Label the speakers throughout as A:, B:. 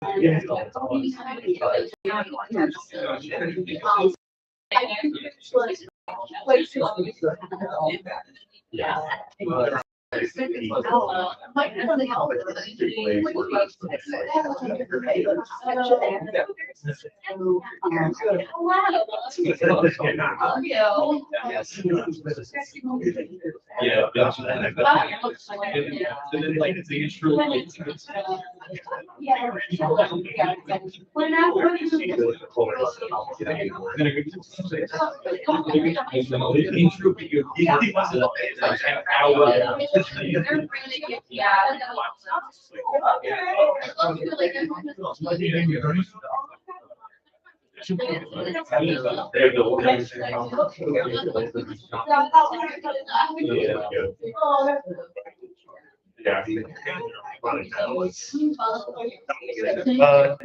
A: Yeah. Yeah.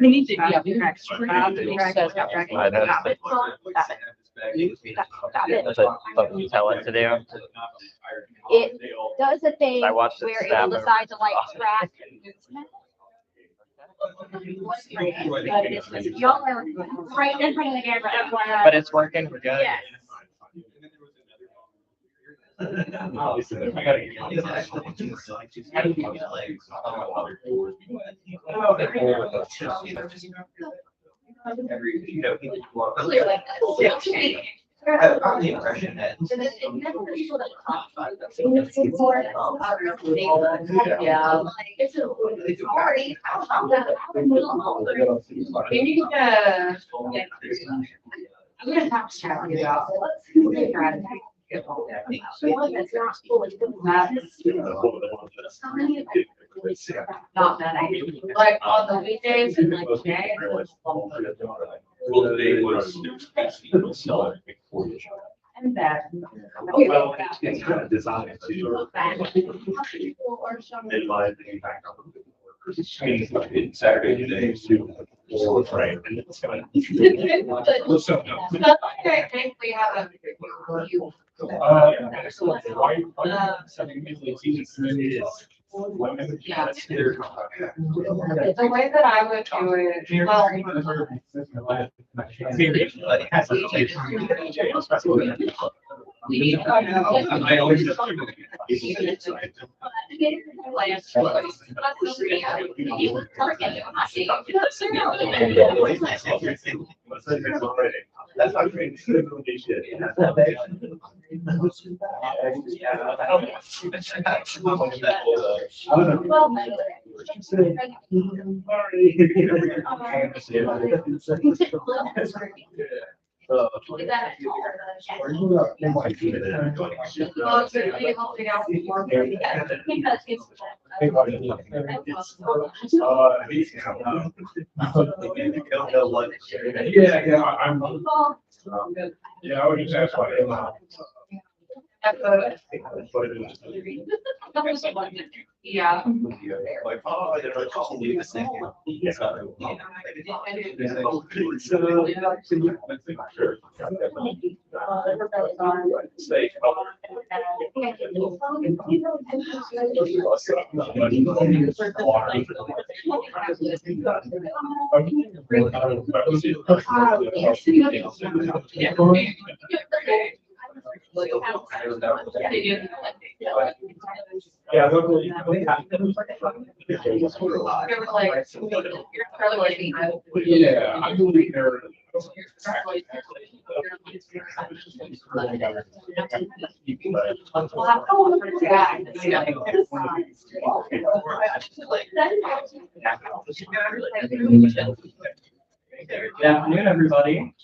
B: We need to be up next.
A: Tell it to do.
C: It does a thing
A: I watched it
C: where it
A: snap
C: will
A: over.
C: decide to like track movement. Y'all are right in front of the camera. FYI.
A: But it's working. We're good.
C: Yes.
D: I've gotten the impression that
B: I'm gonna have to chat with you about. Not that I like on the weekdays and like today.
E: Well, today was.
B: And that.
E: Well, it's kind of designed to minimize the impact on the workers. I mean, it's Saturday today to frame and it's kind of. Well, so, no.
B: I think we have a.
E: Excellent.
B: Yeah. The way that I would do it,
E: I always just. That's not great. Yeah, I'm. Yeah, I would just ask why.
B: Yeah.
D: like, oh, I didn't recall you this thing.
E: Stay. Yeah. Yeah, I believe there.
A: Good afternoon, everybody.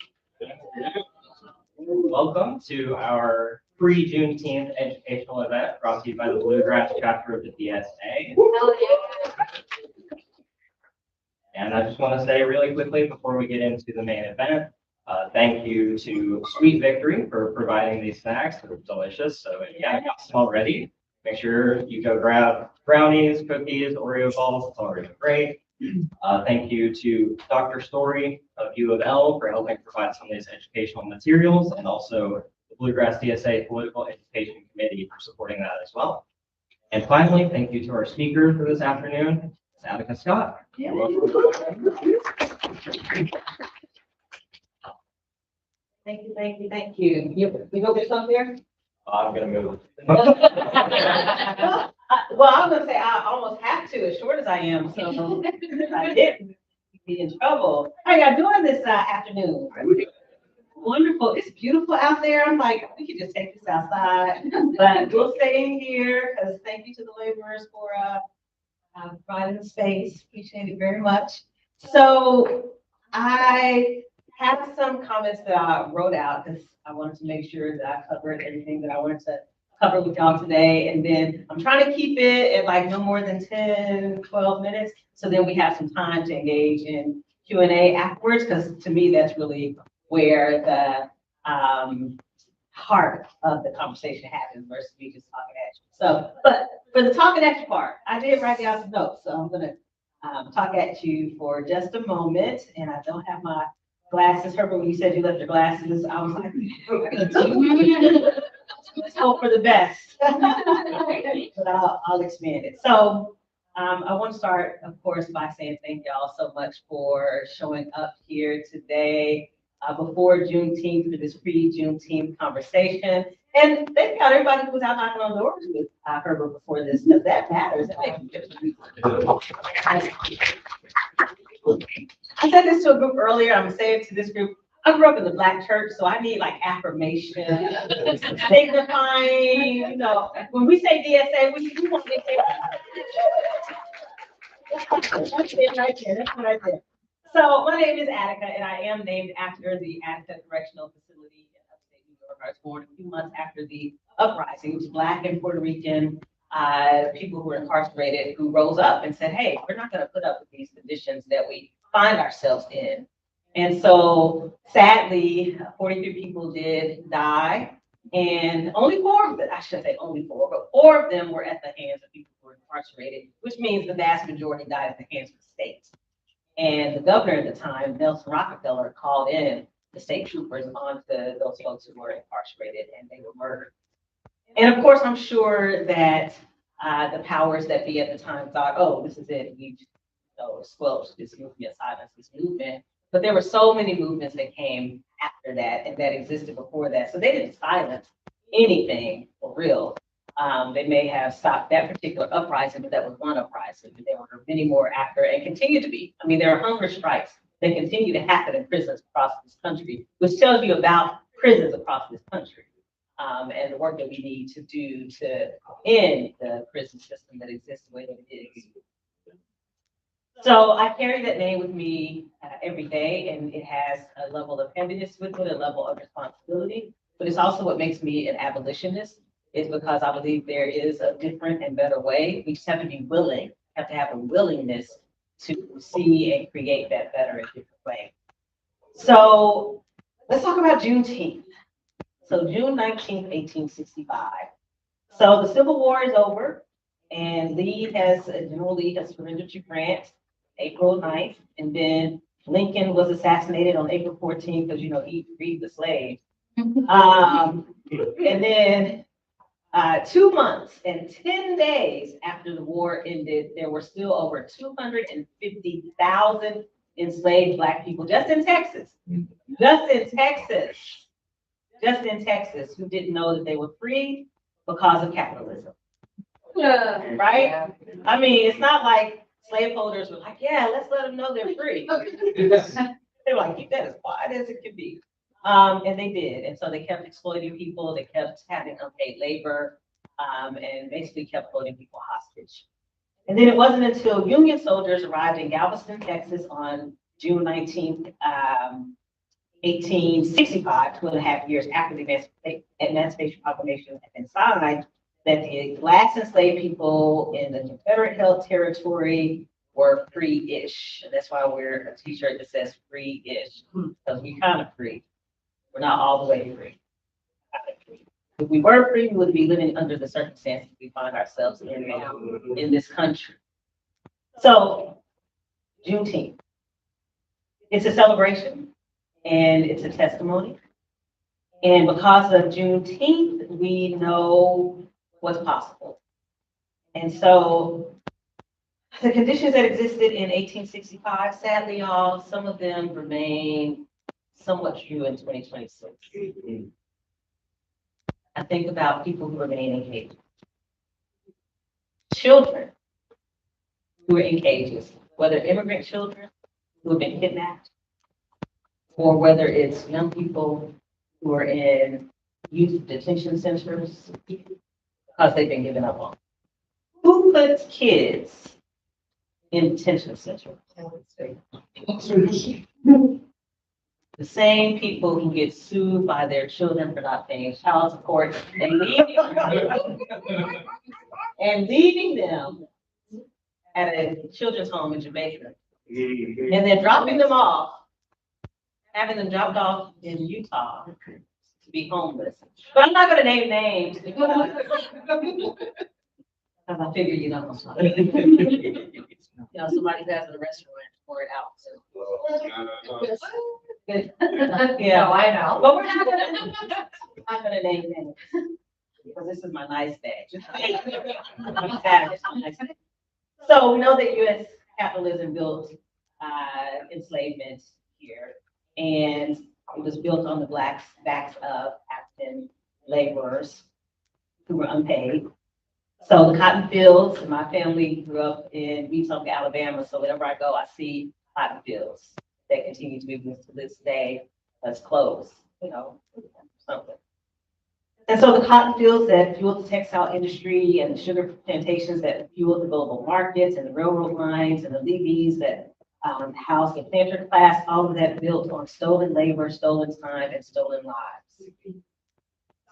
A: Welcome to our pre-Juneteenth educational event brought to you by the Bluegrass chapter of the DSA. And I just want to say really quickly before we get into the main event, thank you to Sweet Victory for providing these snacks. They're delicious. So if you haven't got some already, make sure you go grab brownies, cookies, Oreo balls. It's already great. Thank you to Dr. Story of U of L for helping provide some of these educational materials, and also the Bluegrass DSA Political Education Committee for supporting that as well. And finally, thank you to our speaker for this afternoon, Attica Scott.
B: Thank you, thank you, thank you. You go get some there?
A: I'm gonna move.
B: Well, I was gonna say, I almost have to, as short as I am, so if I didn't be in trouble. How y'all doing this afternoon? Wonderful. It's beautiful out there. I'm like, we could just take this outside, but we'll stay in here because thank you to the laborers for providing the space. Appreciate it very much. So I have some comments that I wrote out because I wanted to make sure that I covered everything that I wanted to cover with y'all today. And then I'm trying to keep it at like no more than 10, 12 minutes. So then we have some time to engage in Q&A afterwards, because to me, that's really where the heart of the conversation happens versus me just talking at you. So, but for the talking at you part, I did write down some notes. So I'm going to talk at you for just a moment. And I don't have my glasses. Herbert, when you said you left your glasses, I was like, let's hope for the best. But I'll expand it. So I want to start, of course, by saying thank y'all so much for showing up here today before Juneteenth for this pre-Juneteenth conversation. And thank y'all, everybody who was out knocking on doors with Herbert before this, because that matters. It makes a difference. I said this to a group earlier. I'm saying to this group, I grew up in the Black church, so I need like affirmation, signifying, you know, when we say DSA, we want to say that's it right there. That's right there. So my name is Attica, and I am named after the Attica Correctional Facility in upstate New York. I was born a few months after the uprising. It was Black and Puerto Rican people who were incarcerated who rose up and said, hey, we're not going to put up with these conditions that we find ourselves in. And so sadly, 43 people did die, and only 4 of them, I shouldn't say only 4, but 4 of them were at the hands of people who were incarcerated, which means the vast majority died at the hands of the state. And the governor at the time, Nelson Rockefeller, called in the state troopers onto those folks who were incarcerated, and they were murdered. And of course, I'm sure that the powers that be at the time thought, oh, this is it. We squelched this movement, silenced this movement. But there were so many movements that came after that and that existed before that. So they didn't silence anything for real. They may have stopped that particular uprising, but that was one uprising. But there were many more after and continue to be. I mean, there are hunger strikes that continue to happen in prisons across this country, which tells you about prisons across this country and the work that we need to do to end the prison system that exists the way that it is. So I carry that name with me every day, and it has a level of heaviness with it, a level of responsibility, but it's also what makes me an abolitionist, is because I believe there is a different and better way. We just have to be willing, have to have a willingness to see and create that better and different way. So let's talk about Juneteenth. So June 19th, 1865. So the Civil War is over, and General Lee has surrendered to France April 9th, and then Lincoln was assassinated on April 14th because, you know, he freed the slaves. And then 2 months and 10 days after the war ended, there were still over 250,000 enslaved Black people just in Texas, who didn't know that they were free because of capitalism. Right? I mean, it's not like slaveholders were like, yeah, let's let them know they're free. They were like, keep that as quiet as it can be. And they did. And so they kept exploiting people. They kept having unpaid labor and basically kept holding people hostage. And then it wasn't until Union soldiers arrived in Galveston, Texas on June 19th, 1865, 2.5 years after the Emancipation Proclamation had been signed, that the last enslaved people in the Confederate held territory were free-ish. And that's why we're a t-shirt that says free-ish, because we're kind of free. We're not all the way free. If we were free, we would be living under the circumstances we find ourselves in now in this country. So, Juneteenth. It's a celebration and it's a testimony. And because of Juneteenth, we know what's possible. And so The conditions that existed in 1865, sadly, y'all, some of them remain somewhat true in 2026. I think about people who remain in cages. Children who are in cages, whether immigrant children who have been kidnapped, or whether it's young people who are in youth detention centers because they've been given up on. Who puts kids in detention centers? The same people who get sued by their children for not paying child support and leaving them at a children's home in Jamaica, and then dropping them off, having them dropped off in Utah to be homeless. But I'm not going to name names because I figure you know. Somebody who has a restaurant pour it out. So. Yeah, I know. But we're not gonna name names because this is my nice day. So we know that U.S. capitalism built enslavement here, and it was built on the backs of African laborers who were unpaid. So the cotton fields, and my family grew up in Wetumpka, Alabama. So whenever I go, I see cotton fields that continue to be used to this day as clothes, something. And so the cotton fields that fueled the textile industry and the sugar plantations that fueled the global markets and the railroad lines and the levees that housed the planter class, all of that built on stolen labor, stolen time, and stolen lives.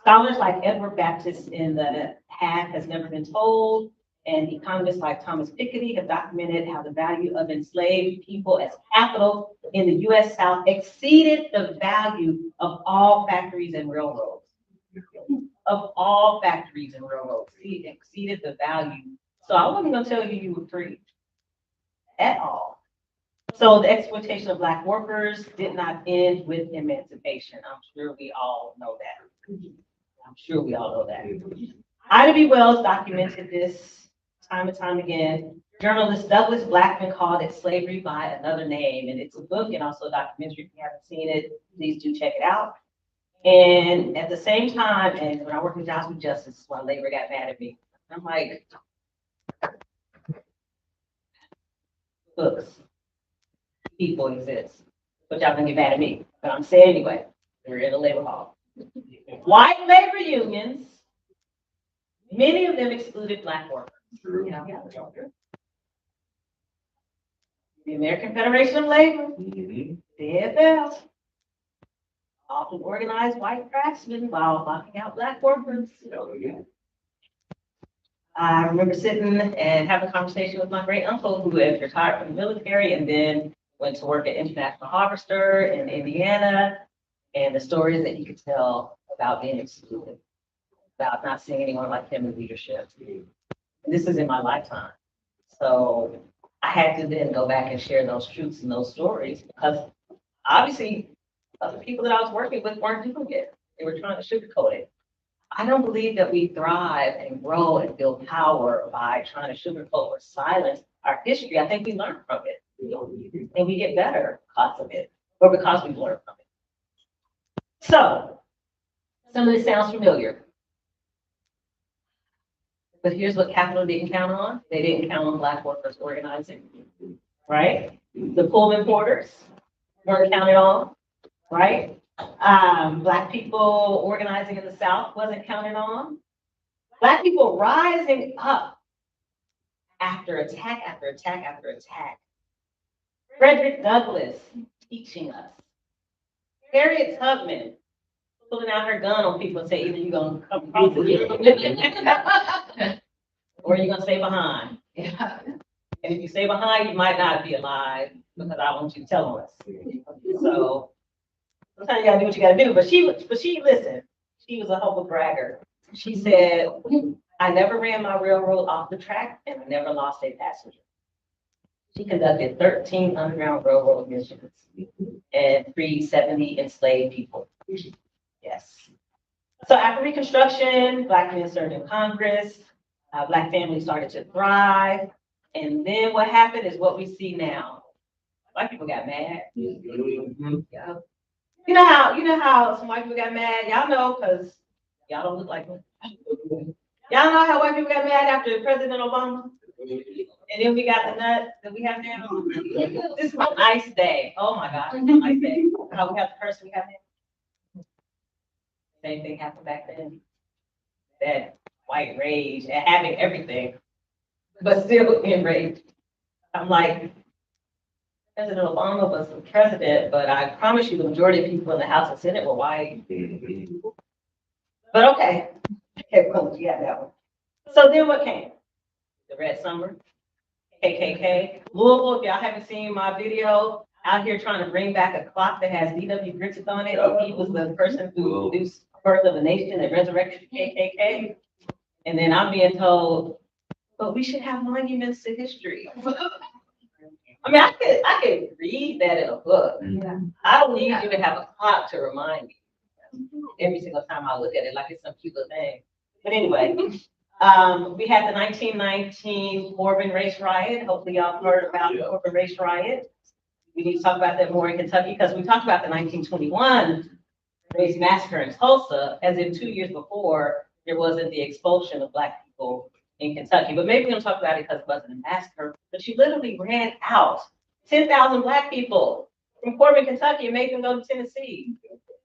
B: Scholars like Edward Baptist in the Hat Has Never Been Told, and economists like Thomas Piketty have documented how the value of enslaved people as capital in the U.S. South exceeded the value of all factories and railroads. Of all factories and railroads, it exceeded the value. So I wasn't going to tell you were free at all. So the exploitation of Black workers did not end with emancipation. I'm sure we all know that. Ida B. Wells documented this time and time again. Journalist Douglas Blackman called it slavery by another name. And it's a book and also a documentary. If you haven't seen it, please do check it out. And at the same time, and when I worked with Jobs with Justice, this is why labor got mad at me. I'm like, books, people exist. But y'all gonna get mad at me. But I'm saying anyway, we're in a labor hall. White labor unions, many of them excluded Black workers. The American Federation of Labor, the AFL, often organized white craftsmen while locking out Black workers. I remember sitting and having a conversation with my great uncle who had retired from the military and then went to work at International Harvester in Indiana, and the stories that he could tell about being excluded, about not seeing anyone like him in leadership. And this is in my lifetime. So I had to then go back and share those truths and those stories because obviously the people that I was working with weren't doing it. They were trying to sugarcoat it. I don't believe that we thrive and grow and build power by trying to sugarcoat or silence our history. I think we learn from it. And we get better because of it, or because we've learned from it. So, some of this sounds familiar. But here's what capital didn't count on. They didn't count on Black workers organizing, right? The Pullman porters weren't counted on, right? Black people organizing in the South wasn't counted on. Black people rising up after attack after attack after attack. Frederick Douglass teaching us. Harriet Tubman pulling out her gun on people and say, either you're going to come across it or you're going to stay behind. Yeah. And if you stay behind, you might not be alive because I want you to tell us. So sometimes you got to do what you got to do. But she listened. She was a humble bragger. She said, I never ran my railroad off the track and I never lost a passenger. She conducted 13 underground railroad missions and freed 70 enslaved people. Yes. So after Reconstruction, Black men served in Congress. Black families started to thrive. And then what happened is what we see now. White people got mad.
A: Mhm.
B: Yeah. You know how some white people got mad? Y'all know because y'all don't look like them. Y'all know how white people got mad after President Obama? And then we got the nut that we have now. This is a nice day. Oh my gosh, it's a nice day. How we have the person we have now. Same thing happened back then. That white rage and having everything, but still enraged. I'm like, President Obama was the president, but I promise you the majority of people in the House and Senate were white. But okay, cool, you got that one. So then what came? The Red Summer, KKK. Louisville, if y'all haven't seen my video, out here trying to bring back a clock that has D.W. Griffith on it. He was the person who produced Birth of a Nation and resurrected KKK. And then I'm being told, but we should have monuments to history. I mean, I could read that in a book. I don't need you to have a clock to remind me every single time I look at it, like it's some cute little thing. But anyway, we had the 1919 Corbin race riot. Hopefully y'all heard about the Corbin race riot. We need to talk about that more in Kentucky because we talked about the 1921 race massacre in Tulsa as if 2 years before there wasn't the expulsion of Black people in Kentucky. But maybe we're going to talk about it because it wasn't a massacre. But she literally ran out 10,000 Black people from Corbin, Kentucky, and made them go to Tennessee,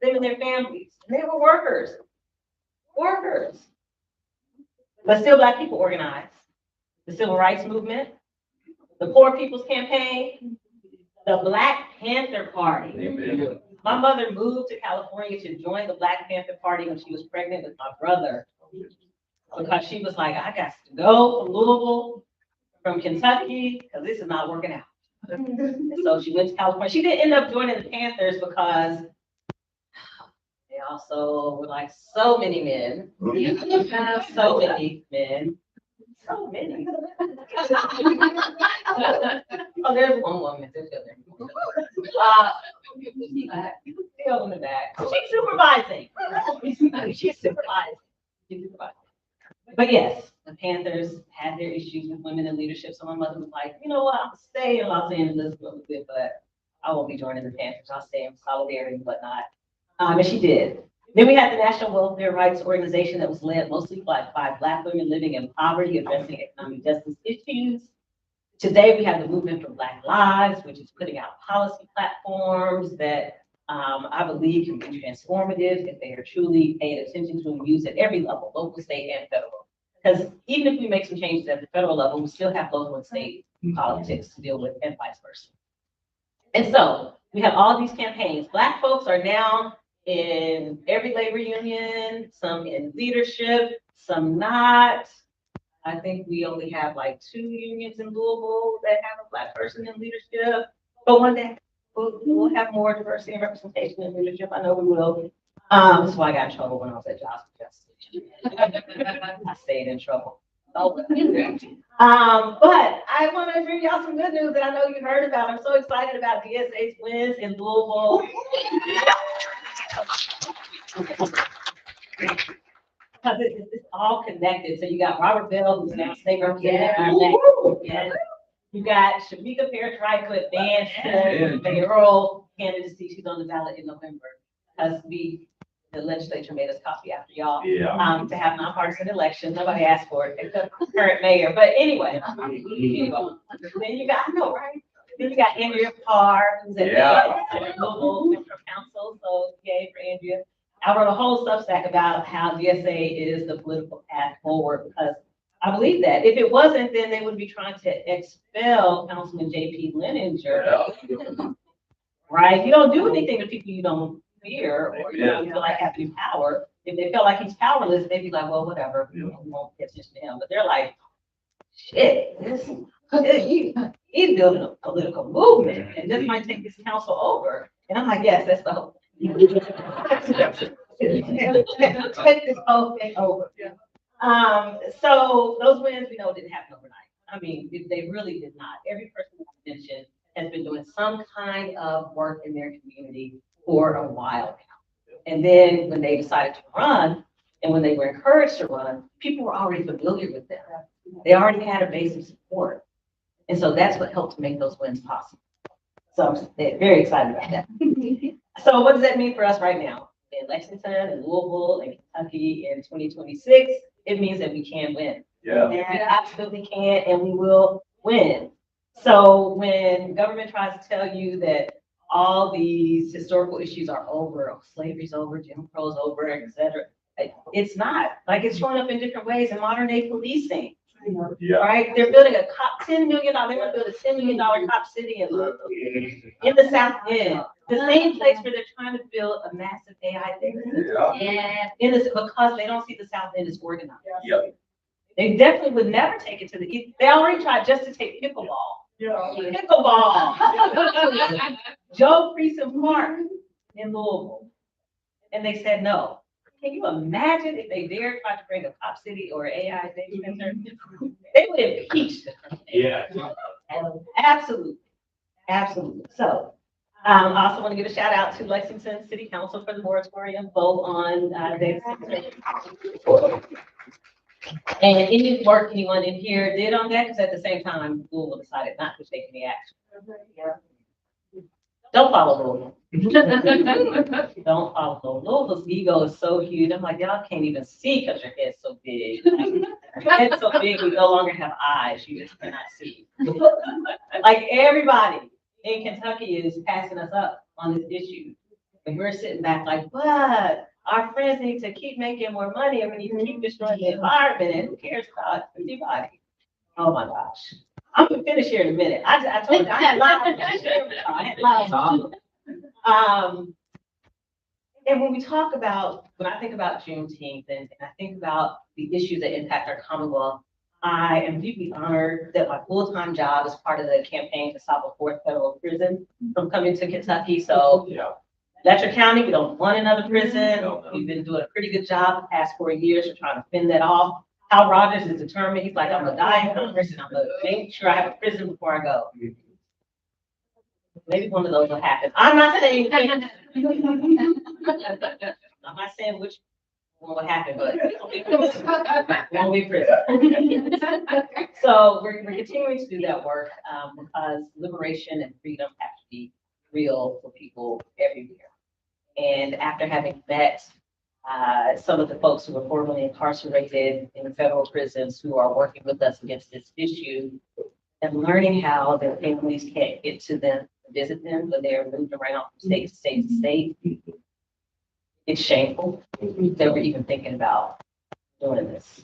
B: them and their families. And they were workers. But still Black people organized. The Civil Rights Movement, the Poor People's Campaign, the Black Panther Party.
A: Amen.
B: My mother moved to California to join the Black Panther Party when she was pregnant with my brother. Because she was like, I got to go from Louisville, from Kentucky, because this is not working out. And so she went to California. She didn't end up joining the Panthers because they also were like so many men. So many men. So many. Oh, there's one woman. There's the other. The other in the back. She's supervising. She's supervising. But yes, the Panthers had their issues with women in leadership. So my mother was like, you know what, I'm gonna stay in Los Angeles for a little bit, but I won't be joining the Panthers. I'll stay in solidarity and whatnot. And she did. Then we had the National Welfare Rights Organization that was led mostly by Black women living in poverty, addressing economic justice issues. Today, we have the Movement for Black Lives, which is putting out policy platforms that I believe can be transformative if they are truly paid attention to and used at every level, local, state, and federal. Because even if we make some changes at the federal level, we still have local and state politics to deal with and vice versa. And so we have all these campaigns. Black folks are now in every labor union, some in leadership, some not. I think we only have like 2 unions in Louisville that have a Black person in leadership. But one day we'll have more diversity and representation in leadership. I know we will. That's why I got in trouble when I was at Jobs for Justice. I stayed in trouble. But I want to bring y'all some good news that I know you heard about. I'm so excited about DSA's wins in Louisville. Because it's all connected. So you got Robert Bell, who's now state representative. And you got Shamika Parrish-Wright advanced mayoral candidacy. She's on the ballot in November. Because the legislature made us copy after y'all to have nonpartisan elections. Nobody asked for it except the current mayor. But anyway, then you got, I know, right? Then you got Andrea Parr, who's at the local central council. So yay for Andrea. I wrote a whole Substack about how DSA is the political path forward because I believe that. If it wasn't, then they would be trying to expel Councilman J.P. Leninger. Right? You don't do anything to people you don't fear or you don't feel like having power. If they feel like he's powerless, they'd be like, well, whatever. We won't pay attention to him. But they're like, shit, he's building a political movement and this might take this council over. And I'm like, yes, that's the hope. Take this whole thing over. So those wins we know didn't happen overnight. I mean, they really did not. Every person I mentioned has been doing some kind of work in their community for a while now. And then when they decided to run, and when they were encouraged to run, people were already familiar with them. They already had a base of support. And so that's what helped to make those wins possible. So I'm very excited about that. So what does that mean for us right now? In Lexington, and Louisville, and Kentucky in 2026, it means that we can win.
E: Yeah.
B: We absolutely can, and we will win. So when government tries to tell you that all these historical issues are over, slavery's over, Jim Crow's over, et cetera, it's not. Like, it's showing up in different ways in modern day policing.
E: Yeah.
B: Right? They're building a $10 million, they're gonna build a $10 million cop city in the South End. The same place where they're trying to build a massive AI data center.
C: Yeah.
B: In this, because they don't see the South End as organized.
E: Yep.
B: They definitely would never take it to the east. They already tried just to take pickleball. Pickleball. Joe Precinct Park in Louisville. And they said no. Can you imagine if they dared try to bring a cop city or AI data center? They would impeach them.
E: Yeah.
B: Absolutely. Absolutely. So I also want to give a shout out to Lexington City Council for the moratorium vote on data center. And any work anyone in here did on that, because at the same time, Google decided not to take any action. Don't follow Google. Don't follow Google. Louisville's ego is so huge. I'm like, y'all can't even see because your head's so big. Your head's so big, we no longer have eyes. You just cannot see. Like, everybody in Kentucky is passing us up on this issue. And we're sitting back like, but our friends need to keep making more money and we need to keep destroying the environment. And who cares about anybody? Oh my gosh. I'm gonna finish here in a minute. I told you I had live. And when I think about Juneteenth and I think about the issues that impact our Commonwealth, I am deeply honored that my full-time job is part of the campaign to stop a fourth federal prison from coming to Kentucky. So Letcher County, we don't want another prison. We've been doing a pretty good job the past 4 years of trying to fend that off. Hal Rogers is determined. He's like, I'm gonna die in Congress and I'm gonna make sure I have a prison before I go. Maybe one of those will happen. I'm not saying which one will happen, but won't be prison. So we're continuing to do that work because liberation and freedom have to be real for people everywhere. And after having met some of the folks who were formerly incarcerated in federal prisons who are working with us against this issue and learning how their families can't get to them, visit them, but they're moved around from state to state to state. It's shameful that we're even thinking about doing this.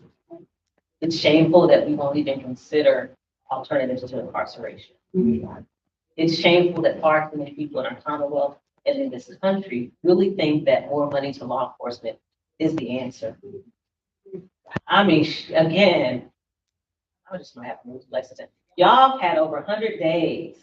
B: It's shameful that we won't even consider alternatives to incarceration. It's shameful that far too many people in our Commonwealth and in this country really think that more money to law enforcement is the answer. I mean, again, I'm just gonna have to move to Lexington. Y'all had over 100 days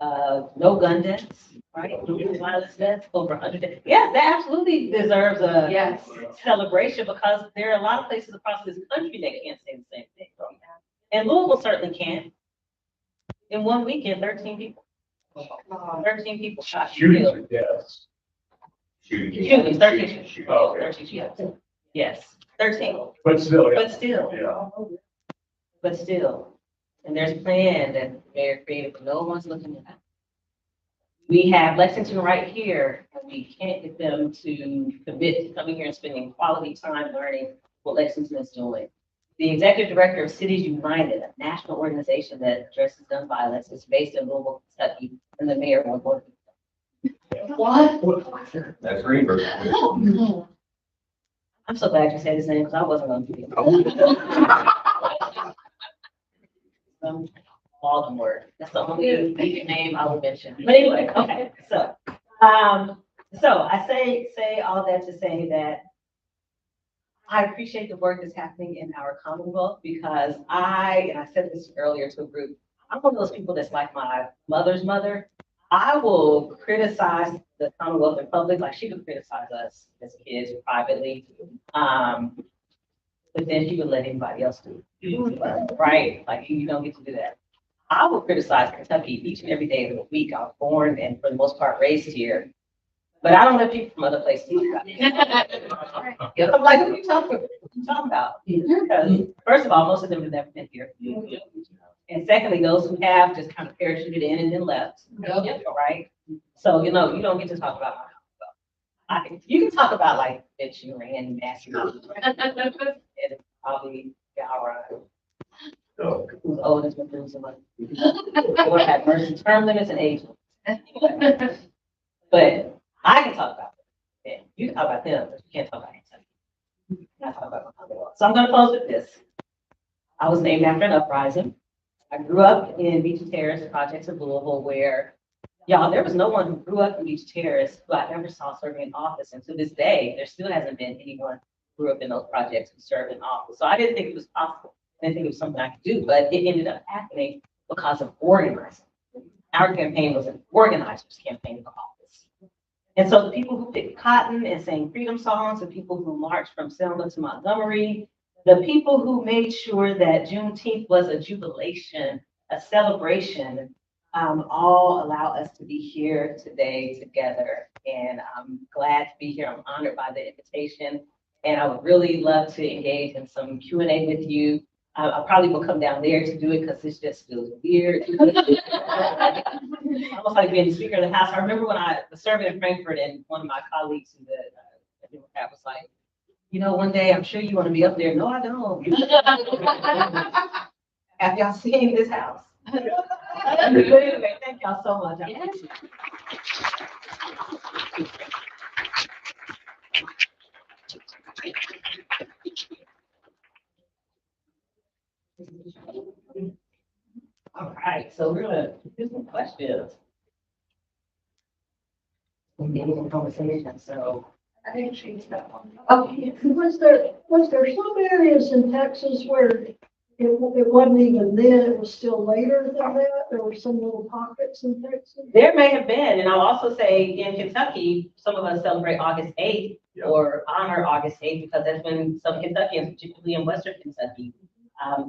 B: of no gun deaths, right? Violence deaths, over 100 days. Yeah, that absolutely deserves a celebration because there are a lot of places across this country that can't say the same thing. And Louisville certainly can't. In 1 weekend, 13 people. 13 people shot.
E: Shootings, yes.
B: Shootings, 13.
E: Oh,
B: 13 shootings. Yes, 13.
E: But still, yeah.
B: But still. And there's a plan that the mayor created, but no one's looking at that. We have Lexington right here, and we can't get them to commit to coming here and spending quality time learning what Lexington is doing. The executive director of Cities United, a national organization that addresses gun violence, is based in Louisville, Kentucky, and the mayor won't work. What?
D: That's Greenberg.
B: I'm so glad you said his name because I wasn't going to do it. Baltimore. That's the only name I would mention. But anyway, okay. So I say all that to say that I appreciate the work that's happening in our Commonwealth because I said this earlier to a group, I'm one of those people that's like my mother's mother. I will criticize the Commonwealth in public, like she could criticize us as kids privately. But then she would let anybody else do it, right? Like you don't get to do that. I will criticize Kentucky each and every day of the week. I was born and for the most part raised here. But I don't let people from other places talk about it. I'm like, what are you talking about? Because first of all, most of them have never been here. And secondly, those who have just kind of parachuted in and then left.
C: Yep.
B: Right? So, you know, you don't get to talk about my house. You can talk about like bitch you ran and nasty. It's probably Yara, who's old as Methuselah. Or had mercy, term limits and age limits. But I can talk about them. You can talk about them, but you can't talk about anything. You can't talk about my other. So I'm gonna close with this. I was named after an uprising. I grew up in Beach Terrace, projects of Louisville, where, y'all, there was no one who grew up in Beach Terrace who I ever saw serving in office. And to this day, there still hasn't been anyone who grew up in those projects who served in office. So I didn't think it was possible. I didn't think it was something I could do, but it ended up happening because of organizing. Our campaign was an organizer's campaign for office. And so the people who picked cotton and sang freedom songs, the people who marched from Selma to Montgomery, the people who made sure that Juneteenth was a jubilation, a celebration, all allow us to be here today together. And I'm glad to be here. I'm honored by the invitation. And I would really love to engage in some Q&A with you. I probably will come down there to do it because this just feels weird. Almost like being the Speaker of the House. I remember when I was serving in Frankfurt and one of my colleagues in the Democrat was like, you know, one day I'm sure you want to be up there. No, I don't. Have y'all seen this house? But anyway, thank y'all so much. All right, so we're gonna do some questions. Maybe some conversation, so.
C: I think she's got one.
B: Okay.
F: Was there some areas in Texas where it wasn't even then, it was still later than that? There were some little pockets in Texas?
B: There may have been, and I'll also say in Kentucky, some of us celebrate August 8th or honor August 8th because that's when some Kentuckians, particularly in Western Kentucky,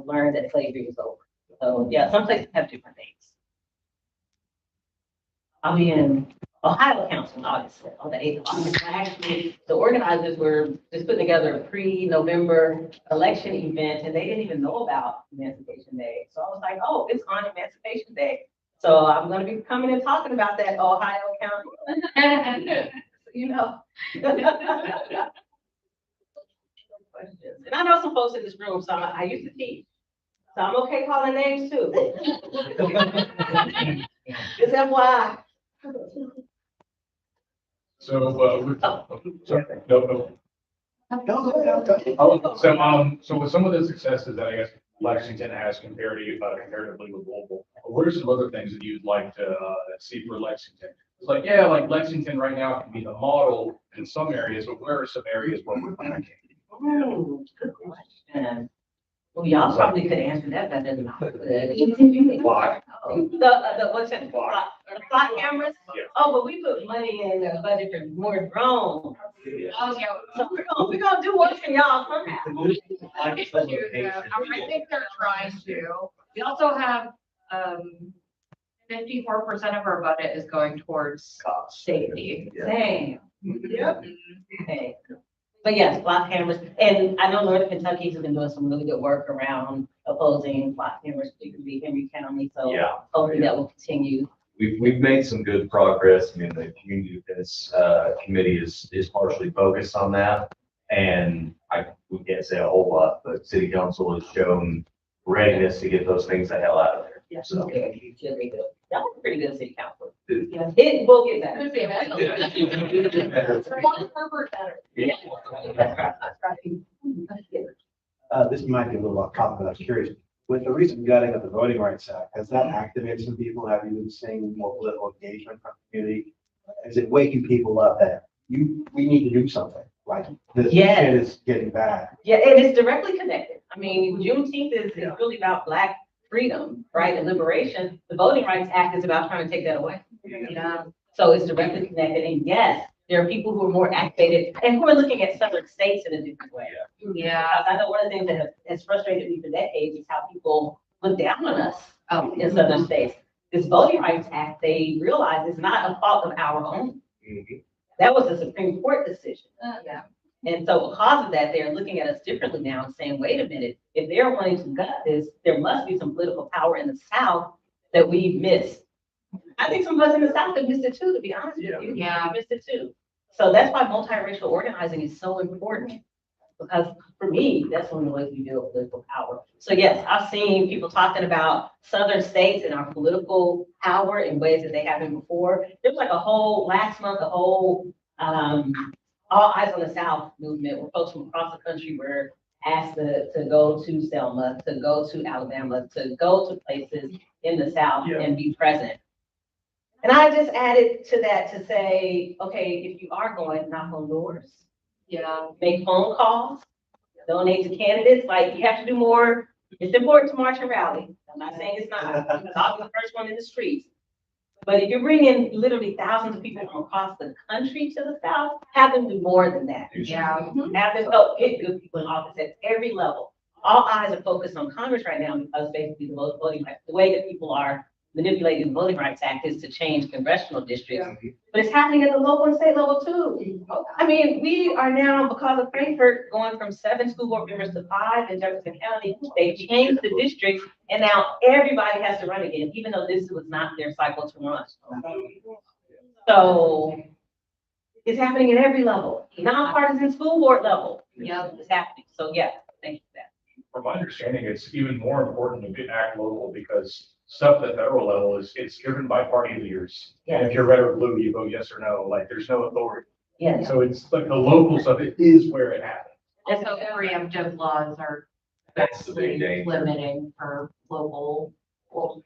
B: learned that slavery was over. So yeah, some places have different dates. I'll be in Ohio Council in August, on the 8th of August. Actually, the organizers were just putting together a pre-November election event, and they didn't even know about Emancipation Day. So I was like, oh, it's on Emancipation Day. So I'm going to be coming and talking about that Ohio County. You know. Questions. And I know some folks in this room, so I used to teach. So I'm okay calling names too. Is that why?
E: So, so with some of the successes that I guess Lexington has comparatively with Louisville, what are some other things that you'd like to see for Lexington? It's like, yeah, like Lexington right now can be the model in some areas, but where are some areas where we're lacking?
B: Good question. Well, y'all probably could answer that better than I could.
E: Why?
B: The what's it? Plot cameras?
E: Yeah.
B: Oh, but we put money in the budget for more drones.
C: Oh, yeah.
B: So we're gonna do what's in y'all somehow.
C: I think they're trying to. We also have, 54% of our budget is going towards safety.
B: Same.
F: Yep.
B: Okay. But yes, block cameras, and I know Northern Kentucky has been doing some really good work around opposing block cameras, particularly Henry County, so
G: Yeah.
B: hopefully that will continue.
G: We've made some good progress. I mean, the community defense committee is partially focused on that. And we can't say a whole lot, but city council has shown readiness to get those things the hell out of there.
B: Yes,
G: So-
B: okay, you should be good. That was pretty good city council.
G: Good.
B: Yeah, it will get better.
C: Could be better.
H: This might be a little off topic, but I was curious. With the recent gutting of the Voting Rights Act, has that activated some people? Have you been seeing more political engagement from the community? Is it waking people up that we need to do something? Like this
B: Yes.
H: shit is getting bad.
B: Yeah, and it's directly connected. I mean, Juneteenth is really about Black freedom, right, and liberation. The Voting Rights Act is about trying to take that away.
C: Yeah.
B: So it's directly connected, and yes, there are people who are more activated and who are looking at southern states in a different way.
C: Yeah.
B: Because I know one of the things that has frustrated me for decades is how people look down on us
C: Oh.
B: in southern states. This Voting Rights Act, they realize is not a fault of our own.
G: Mhm.
B: That was a Supreme Court decision.
C: Yeah.
B: And so because of that, they're looking at us differently now and saying, wait a minute, if they're wanting to gut this, there must be some political power in the South that we've missed. I think some of us in the South have missed it too, to be honest with you.
C: Yeah.
B: We missed it too. So that's why multiracial organizing is so important. Because for me, that's one of the ways we build political power. So yes, I've seen people talking about Southern states and our political power in ways that they haven't before. There was like last month, All Eyes on the South movement, where folks from across the country were asked to go to Selma, to go to Alabama, to go to places in the South and be present. And I just added to that to say, okay, if you are going, knock on doors.
C: Yeah.
B: Make phone calls, donate to candidates, like you have to do more. It's important to march and rally. I'm not saying it's not, because I'll be the first one in the streets. But if you're bringing literally thousands of people from across the country to the South, have them do more than that.
C: Yeah.
B: Have them help get good people in office at every level. All eyes are focused on Congress right now because basically the way that people are manipulating the Voting Rights Act is to change congressional districts. Yeah. But it's happening at the local and state level too. I mean, we are now, because of Frankfurt, going from 7 school board members to 5 in Jefferson County. They changed the districts and now everybody has to run again, even though this was not their cycle to run. So it's happening at every level, nonpartisan school board level. Yeah, it's happening. So yeah, thank you for that.
E: From my understanding, it's even more important to act local because stuff at the federal level it's driven by party leaders.
B: Yes.
E: And if you're red or blue, you vote yes or no. Like there's no authority.
B: Yeah.
E: So it's like the local stuff. It is where it happens.
C: Also, preemptive laws are
G: That's the big
C: vastly
G: danger.
C: limiting for local,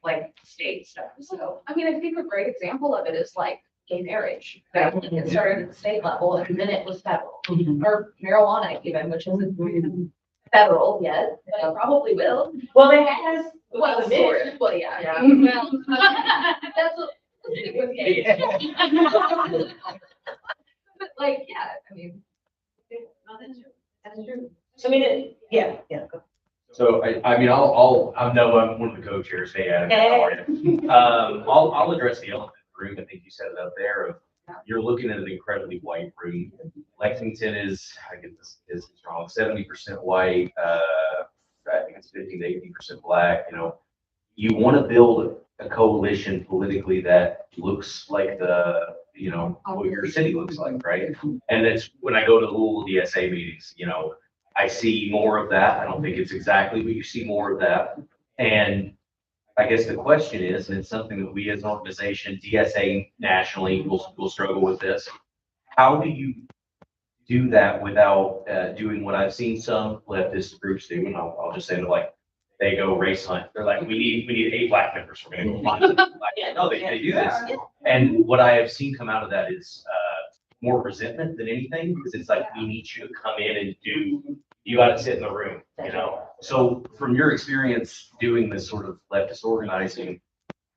C: like state stuff. So,
I: I mean, I think a great example of it is like gay marriage. That it started at the state level and then it was federal. Or marijuana even, which isn't federal yet, but it probably will.
B: Well, it has.
I: Well, sort of, well, yeah.
C: Yeah.
I: Well, that's what. But like, yeah, I mean.
B: That's true. I mean, yeah.
G: So I mean, I'm one of the co-chairs. Hey, Adam, how are you? I'll address the elephant in the room. I think you said it up there. Of you're looking at an incredibly white room. Lexington is, I get this is strong, 70% white. I think it's 15 to 18% black. You know, you want to build a coalition politically that looks like what your city looks like, right? And it's when I go to Louisville DSA meetings, I see more of that. I don't think it's exactly, but you see more of that. And I guess the question is, and it's something that we as an organization, DSA nationally, will struggle with this. How do you do that without doing what I've seen some leftist groups do? And I'll just say that, like, they go race hunt. They're like, we need 8 black members. We're going to go find them. Like, no, they do this. And what I have seen come out of that is more resentment than anything, because it's like, we need you to come in and you got to sit in the room, So from your experience doing this sort of leftist organizing,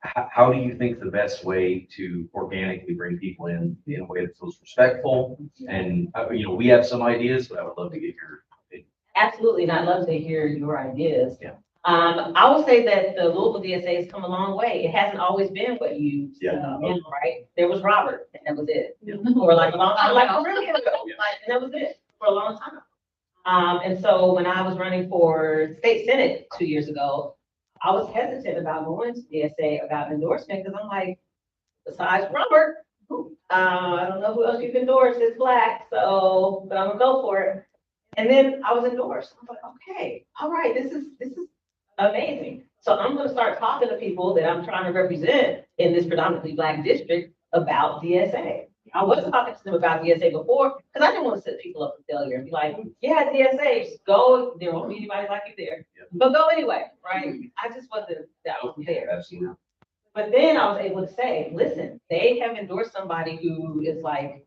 G: how do you think the best way to organically bring people in a way that feels respectful? And, we have some ideas, but I would love to get your opinion.
B: Absolutely, and I'd love to hear your ideas.
G: Yeah.
B: I would say that the Louisville DSA has come a long way. It hasn't always been what you right? There was Robert, and that was it. For like a long time, like a really ago, and that was it for a long time. And so when I was running for state senate 2 years ago, I was hesitant about going to DSA about endorsement because I'm like, besides Robert, I don't know who else you've endorsed is black, but I'm gonna go for it. And then I was endorsed. I was like, okay, all right, this is amazing. So I'm gonna start talking to people that I'm trying to represent in this predominantly black district about DSA. I was talking to them about DSA before because I didn't want to set people up for failure and be like, yeah, DSA, just go. There won't be anybody like you there, but go anyway, right? I just wasn't there.
G: Absolutely.
B: But then I was able to say, listen, they have endorsed somebody who is like,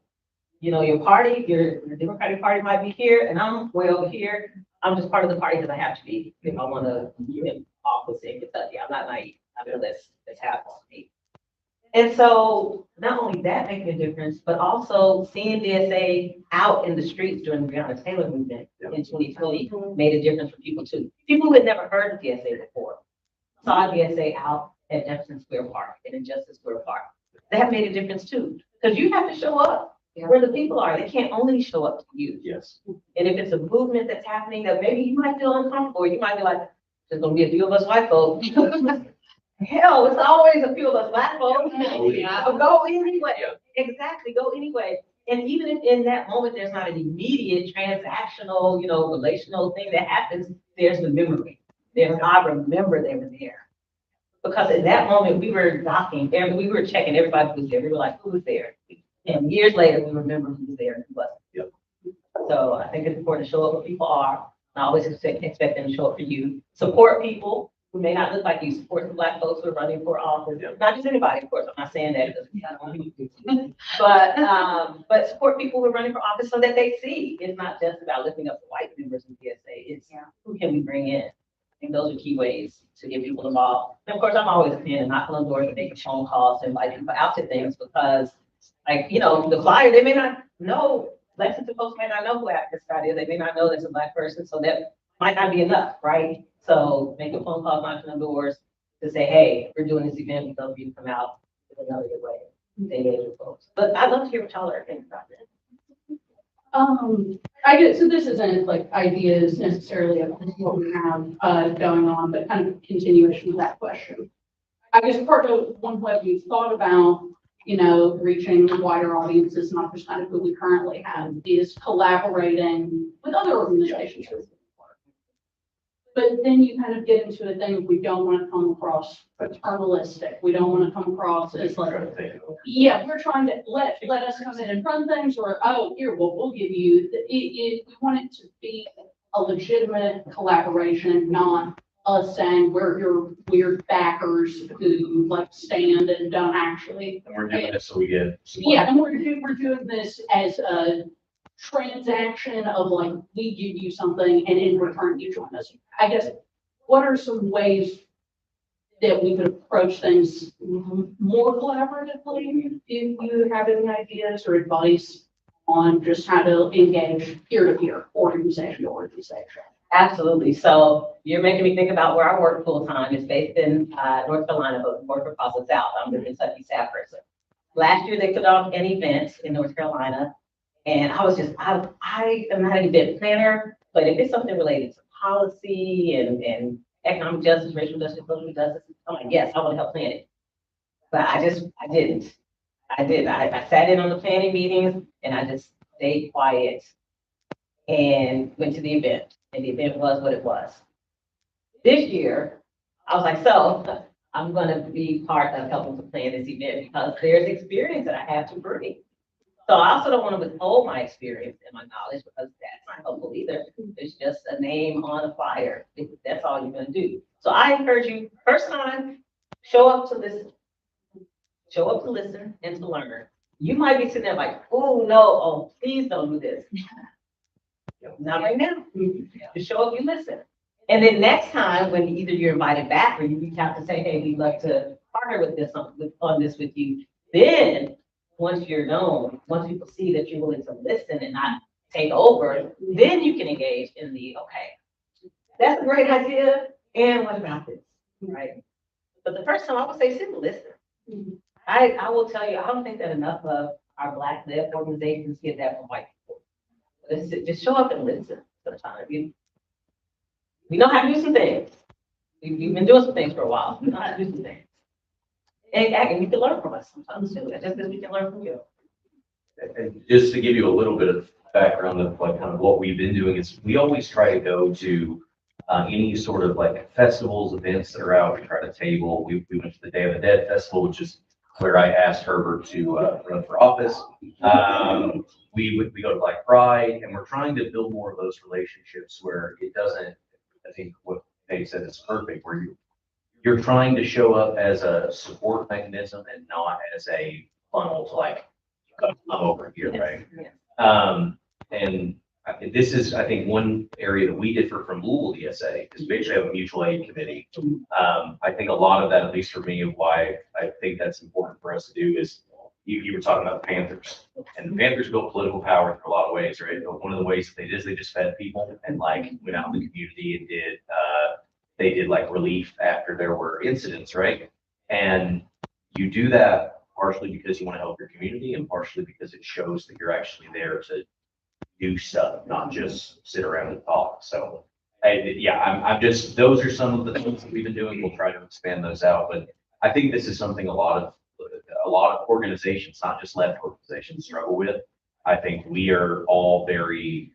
B: your party, your Democratic Party might be here, and I'm way over here. I'm just part of the party because I have to be if I want to get office in Kentucky. I'm not naive. I mean, let's have me. And so not only that making a difference, but also seeing DSA out in the streets during the Breonna Taylor movement in 2020 made a difference for people too. People who had never heard of DSA before saw DSA out at Jefferson Square Park and in Justice Square Park. That made a difference too, because you have to show up where the people are. They can't only show up to you.
G: Yes.
B: And if it's a movement that's happening that maybe you might feel uncomfortable, you might be like, there's gonna be a few of us white folks. Hell, it's always a few of us black folks.
C: Yeah.
B: Go anyway.
G: Yeah.
B: Exactly, go anyway. And even if in that moment, there's not an immediate transactional, relational thing that happens, there's the memory. I remember they were there. Because in that moment, we were docking, and we were checking everybody who was there. We were like, who was there? And years later, we remember who was there and who wasn't.
G: Yep.
B: So I think it's important to show up where people are. I always expect them to show up for you. Support people who may not look like you. Support the black folks who are running for office.
G: Yep.
B: Not just anybody, of course. I'm not saying that because I don't want to but support people who are running for office so that they see it's not just about lifting up the white members of DSA. It's who can we bring in? I think those are key ways to get people involved. And of course, I'm always a fan of knocking on doors and making phone calls and inviting people out to things because, the flyer, they may not know, Lexington folks may not know who Attica Scott is. They may not know there's a black person, so that might not be enough, right? So making phone calls, knocking on doors to say, hey, we're doing this event, we'd love for you to come out is another good way to engage with folks. But I'd love to hear what y'all are thinking about this.
J: I guess, so this isn't like ideas necessarily of what we have going on, but kind of continuation of that question. I guess part of what we've thought about, reaching wider audiences, not just kind of who we currently have, is collaborating with other organizations. But then you kind of get into a thing, we don't want to come across paternalistic. We don't want to come across as like, yeah, we're trying to let us come in and run things, or, oh, here, we'll give you, we want it to be a legitimate collaboration, not us saying we're your weird backers who like stand and don't actually.
G: And we're doing this so we get.
J: Yeah, and we're doing this as a transaction of like, we give you something and in return you join us. I guess, what are some ways that we could approach things more collaboratively? If you have any ideas or advice on just how to engage peer-to-peer, organization to organization?
B: Absolutely. So you're making me think about where I work full time. It's based in North Carolina, but work across the South. I'm the Kentucky staff person. Last year they put on an event in North Carolina, and I was just I am not an event planner, but if it's something related to policy and economic justice, racial justice, social justice, I'm like, yes, I want to help plan it. But I didn't. I sat in on the planning meetings and I just stayed quiet and went to the event. And the event was what it was. This year, I was like, so I'm going to be part of helping to plan this event because there's experience that I have to bring. So I also don't want to withhold my experience and my knowledge because that's not helpful either. It's just a name on a flyer. That's all you're going to do. So I encourage you, first time, show up to listen. Show up to listen and to learn. You might be sitting there like, oh no, oh please don't do this. Not right now. Just show up, you listen. And then next time, when either you're invited back or you reach out to say, hey, we'd love to partner with this on this with you, then once you're known, once people see that you're willing to listen and not take over, then you can engage in the, okay, that's a great idea. And what about this? Right. But the first time I would say, sit and listen. I will tell you, I don't think that enough of our Black-led organizations get that from white people. Just show up and listen sometimes. We know how to do some things. We've been doing some things for a while. We know how to do some things. And you can learn from us sometimes too, just as we can learn from you.
G: And just to give you a little bit of background of like kind of what we've been doing is we always try to go to any sort of like festivals, events that are out. We try to table. We went to the Day of the Dead Festival, which is where I asked Herbert to run for office. We go to Black Pride, and we're trying to build more of those relationships where it doesn't, I think what Paige said is perfect, where you're trying to show up as a support mechanism and not as a funnel to like, come over here, right? And this is, I think, one area that we differ from Louisville DSA is we actually have a mutual aid committee. I think a lot of that, at least for me, why I think that's important for us to do is you were talking about the Panthers, and the Panthers built political power in a lot of ways, right? One of the ways that they did is they just fed people and like went out in the community and they did like relief after there were incidents, right? And you do that partially because you want to help your community and partially because it shows that you're actually there to do stuff, not just sit around and talk. So, yeah, I'm just, those are some of the things that we've been doing. We'll try to expand those out, but I think this is something a lot of organizations, not just left organizations, struggle with. I think we are all very,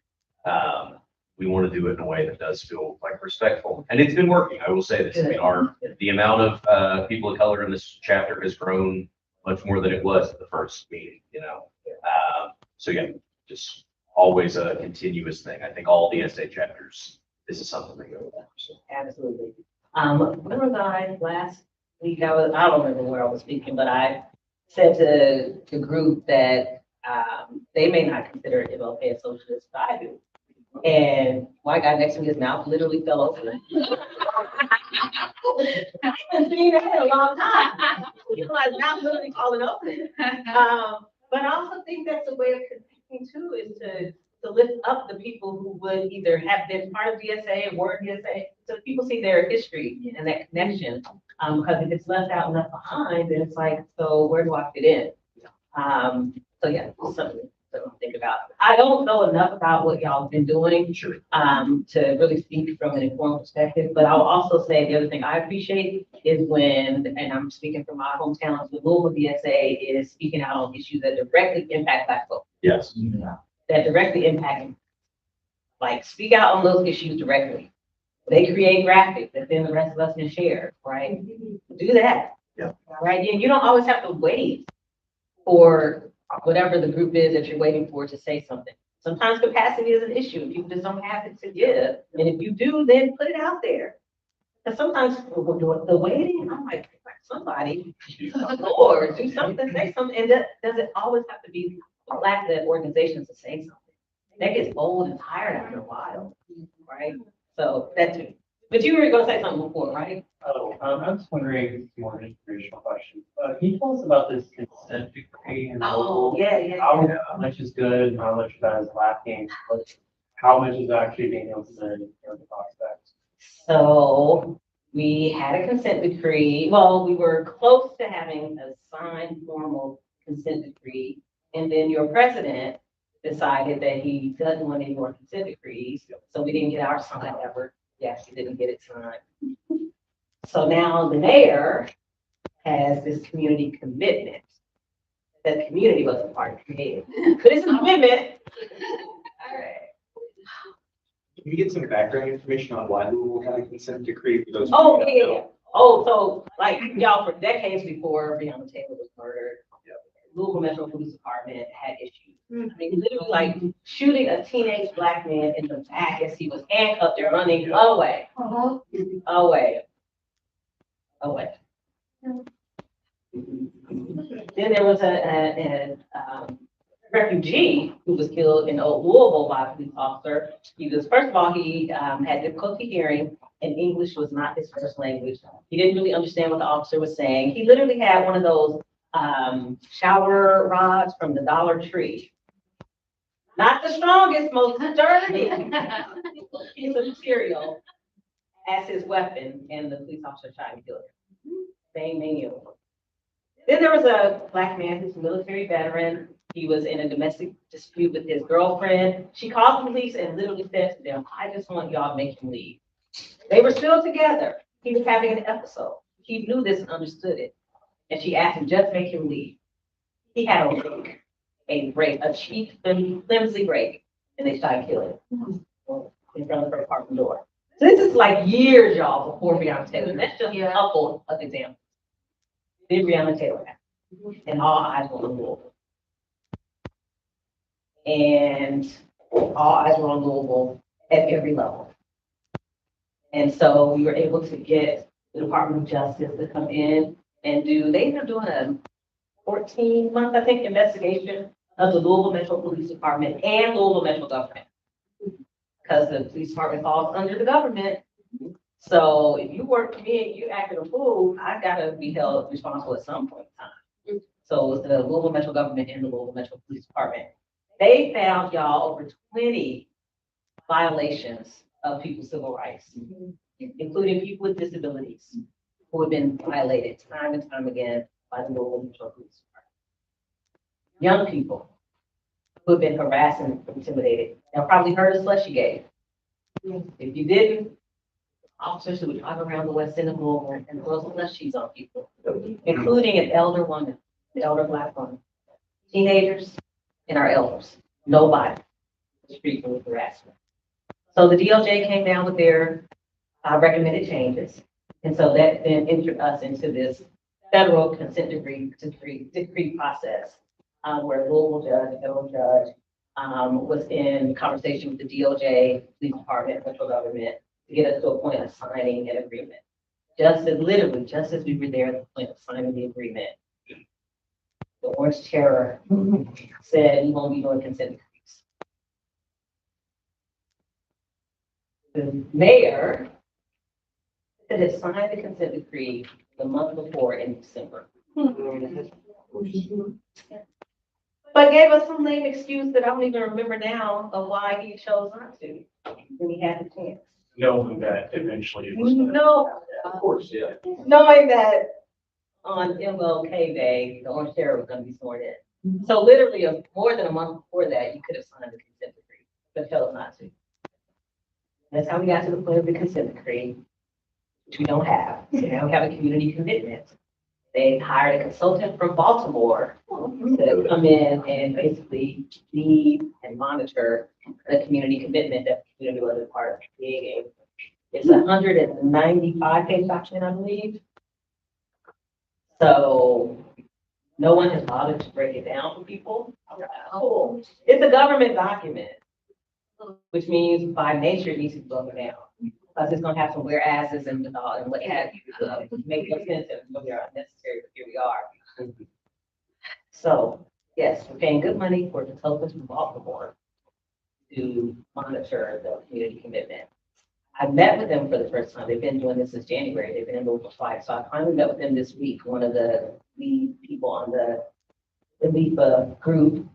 G: we want to do it in a way that does feel like respectful, and it's been working. I will say this. I mean, the amount of people of color in this chapter has grown much more than it was at the first meeting. So yeah, just always a continuous thing. I think all DSA chapters, this is something they go with. So.
B: Absolutely. Where was I last week? I don't remember where I was speaking, but I said to the group that they may not consider MLK a socialist, but I do. And white guy next to me, his mouth literally fell open. I haven't seen that in a long time. His mouth literally falling open. But I also think that's a way of connecting too, is to lift up the people who would either have been part of DSA or were DSA, so people see their history and that connection. Because if it's left out and left behind, then it's like, so where do I fit in? So yeah, something to think about. I don't know enough about what y'all have been doing to really speak from an informed perspective, but I'll also say the other thing I appreciate is when, and I'm speaking from my hometown, the Louisville DSA is speaking out on issues that directly impact Black folks.
G: Yes.
B: That directly impact, like speak out on those issues directly. They create graphics that then the rest of us can share, right? Do that.
G: Yeah.
B: Right. And you don't always have to wait for whatever the group is that you're waiting for to say something. Sometimes capacity is an issue. People just don't have it to give. And if you do, then put it out there. Because sometimes the waiting, I'm like, somebody, Lord, do something, say something. And that doesn't always have to be Black-led organizations to say something. That gets old and tired after a while, right? So that's it. But you were going to say something before, right?
A: Oh, I was wondering, more informational question. Can you tell us about this consent decree? And
B: Yeah.
A: how much is good, how much of that is lacking, how much is actually being implemented in the prospects?
B: So we had a consent decree. Well, we were close to having a signed formal consent decree. And then your president decided that he doesn't want any more consent decrees. So we didn't get our sign ever. Yes, he didn't get it signed. So now the mayor has this community commitment that the community wasn't part of creating. But it's a commitment. All right.
H: Can you get some background information on why Louisville had a consent decree for those?
B: Oh, yeah. Oh, so like y'all, for decades before Breonna Taylor was murdered, Louisville Metro Police Department had issues. I mean, literally like shooting a teenage Black man in the back as he was handcuffed and running away. Then there was a refugee who was killed in Old Louisville by a police officer. He was, first of all, he had difficulty hearing, and English was not his first language. He didn't really understand what the officer was saying. He literally had one of those shower rods from the Dollar Tree. Not the strongest, most dirty piece of material as his weapon, and the police officer tried to kill him. Same mania. Then there was a Black man who's a military veteran. He was in a domestic dispute with his girlfriend. She called the police and literally said to them, I just want y'all to make him leave. They were still together. He was having an episode. He knew this and understood it. And she asked him, just make him leave. He had a cheap, flimsy break, and they started killing him in front of her apartment door. So this is like years, y'all, before Breonna Taylor. That's just a couple of examples. Then Breonna Taylor happened, and all eyes were on Louisville. And all eyes were on Louisville at every level. And so we were able to get the Department of Justice to come in and they ended up doing a 14-month, I think, investigation of the Louisville Metro Police Department and Louisville Metro government. Because the police department falls under the government. So if you work for me and you acted a fool, I gotta be held responsible at some point in time. So it was the Louisville Metro government and the Louisville Metro Police Department. They found, y'all, over 20 violations of people's civil rights, including people with disabilities who have been violated time and time again by the Louisville Metro Police Department. young people who have been harassed and intimidated. Y'all probably heard of slush you gave. If you didn't, officers who would drive around the West End of Louisville and throw slushies on people, including an elder woman, an elder Black woman, teenagers, and our elders. Nobody was free from harassment. So the DOJ came down with their recommended changes. And so that then entered us into this federal consent decree process, where Louisville judge, federal judge, was in conversation with the DOJ, police department, central government, to get us to a point of signing an agreement. Literally, just as we were there at the point of signing the agreement, the Orange Terror said we won't be doing consent decrees. The mayor that had signed the consent decree the month before in December. But gave us some lame excuse that I don't even remember now of why he chose not to when he had the chance.
E: Knowing that eventually it was.
B: No,
G: Of course, yeah.
B: knowing that on MLK Day, the Orange Terror was going to be sworn in. So literally more than a month before that, you could have signed the consent decree, but chose not to. That's how we got to the point of the consent decree, which we don't have. So now we have a community commitment. They hired a consultant from Baltimore to come in and basically lead and monitor the community commitment that the community was a part of creating. It's a 195-page document, I believe. So no one has bothered to break it down for people. Oh, it's a government document, which means by nature it needs to be broken down. Because it's going to have some whereases and what have you, make no sense and they are unnecessary, but here we are. So, yes, we're paying good money for consultants from Baltimore to monitor the community commitment. I met with them for the first time. They've been doing this since January. They've been in Louisville twice. So I finally met with them this week, one of the lead people on the LEPA group,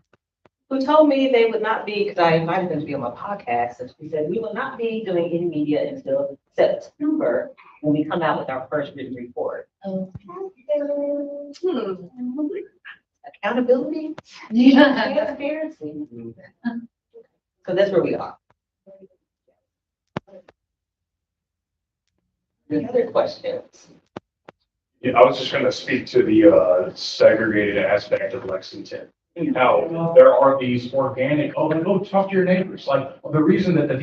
B: who told me they would not be, because I invited them to be on my podcast, and she said, we will not be doing any media until September when we come out with our first written report. Accountability, transparency. So that's where we are. Any other questions?
E: Yeah, I was just gonna speak to the segregated aspect of Lexington. Now, there are these organic, talk to your neighbors. Like, the reason that the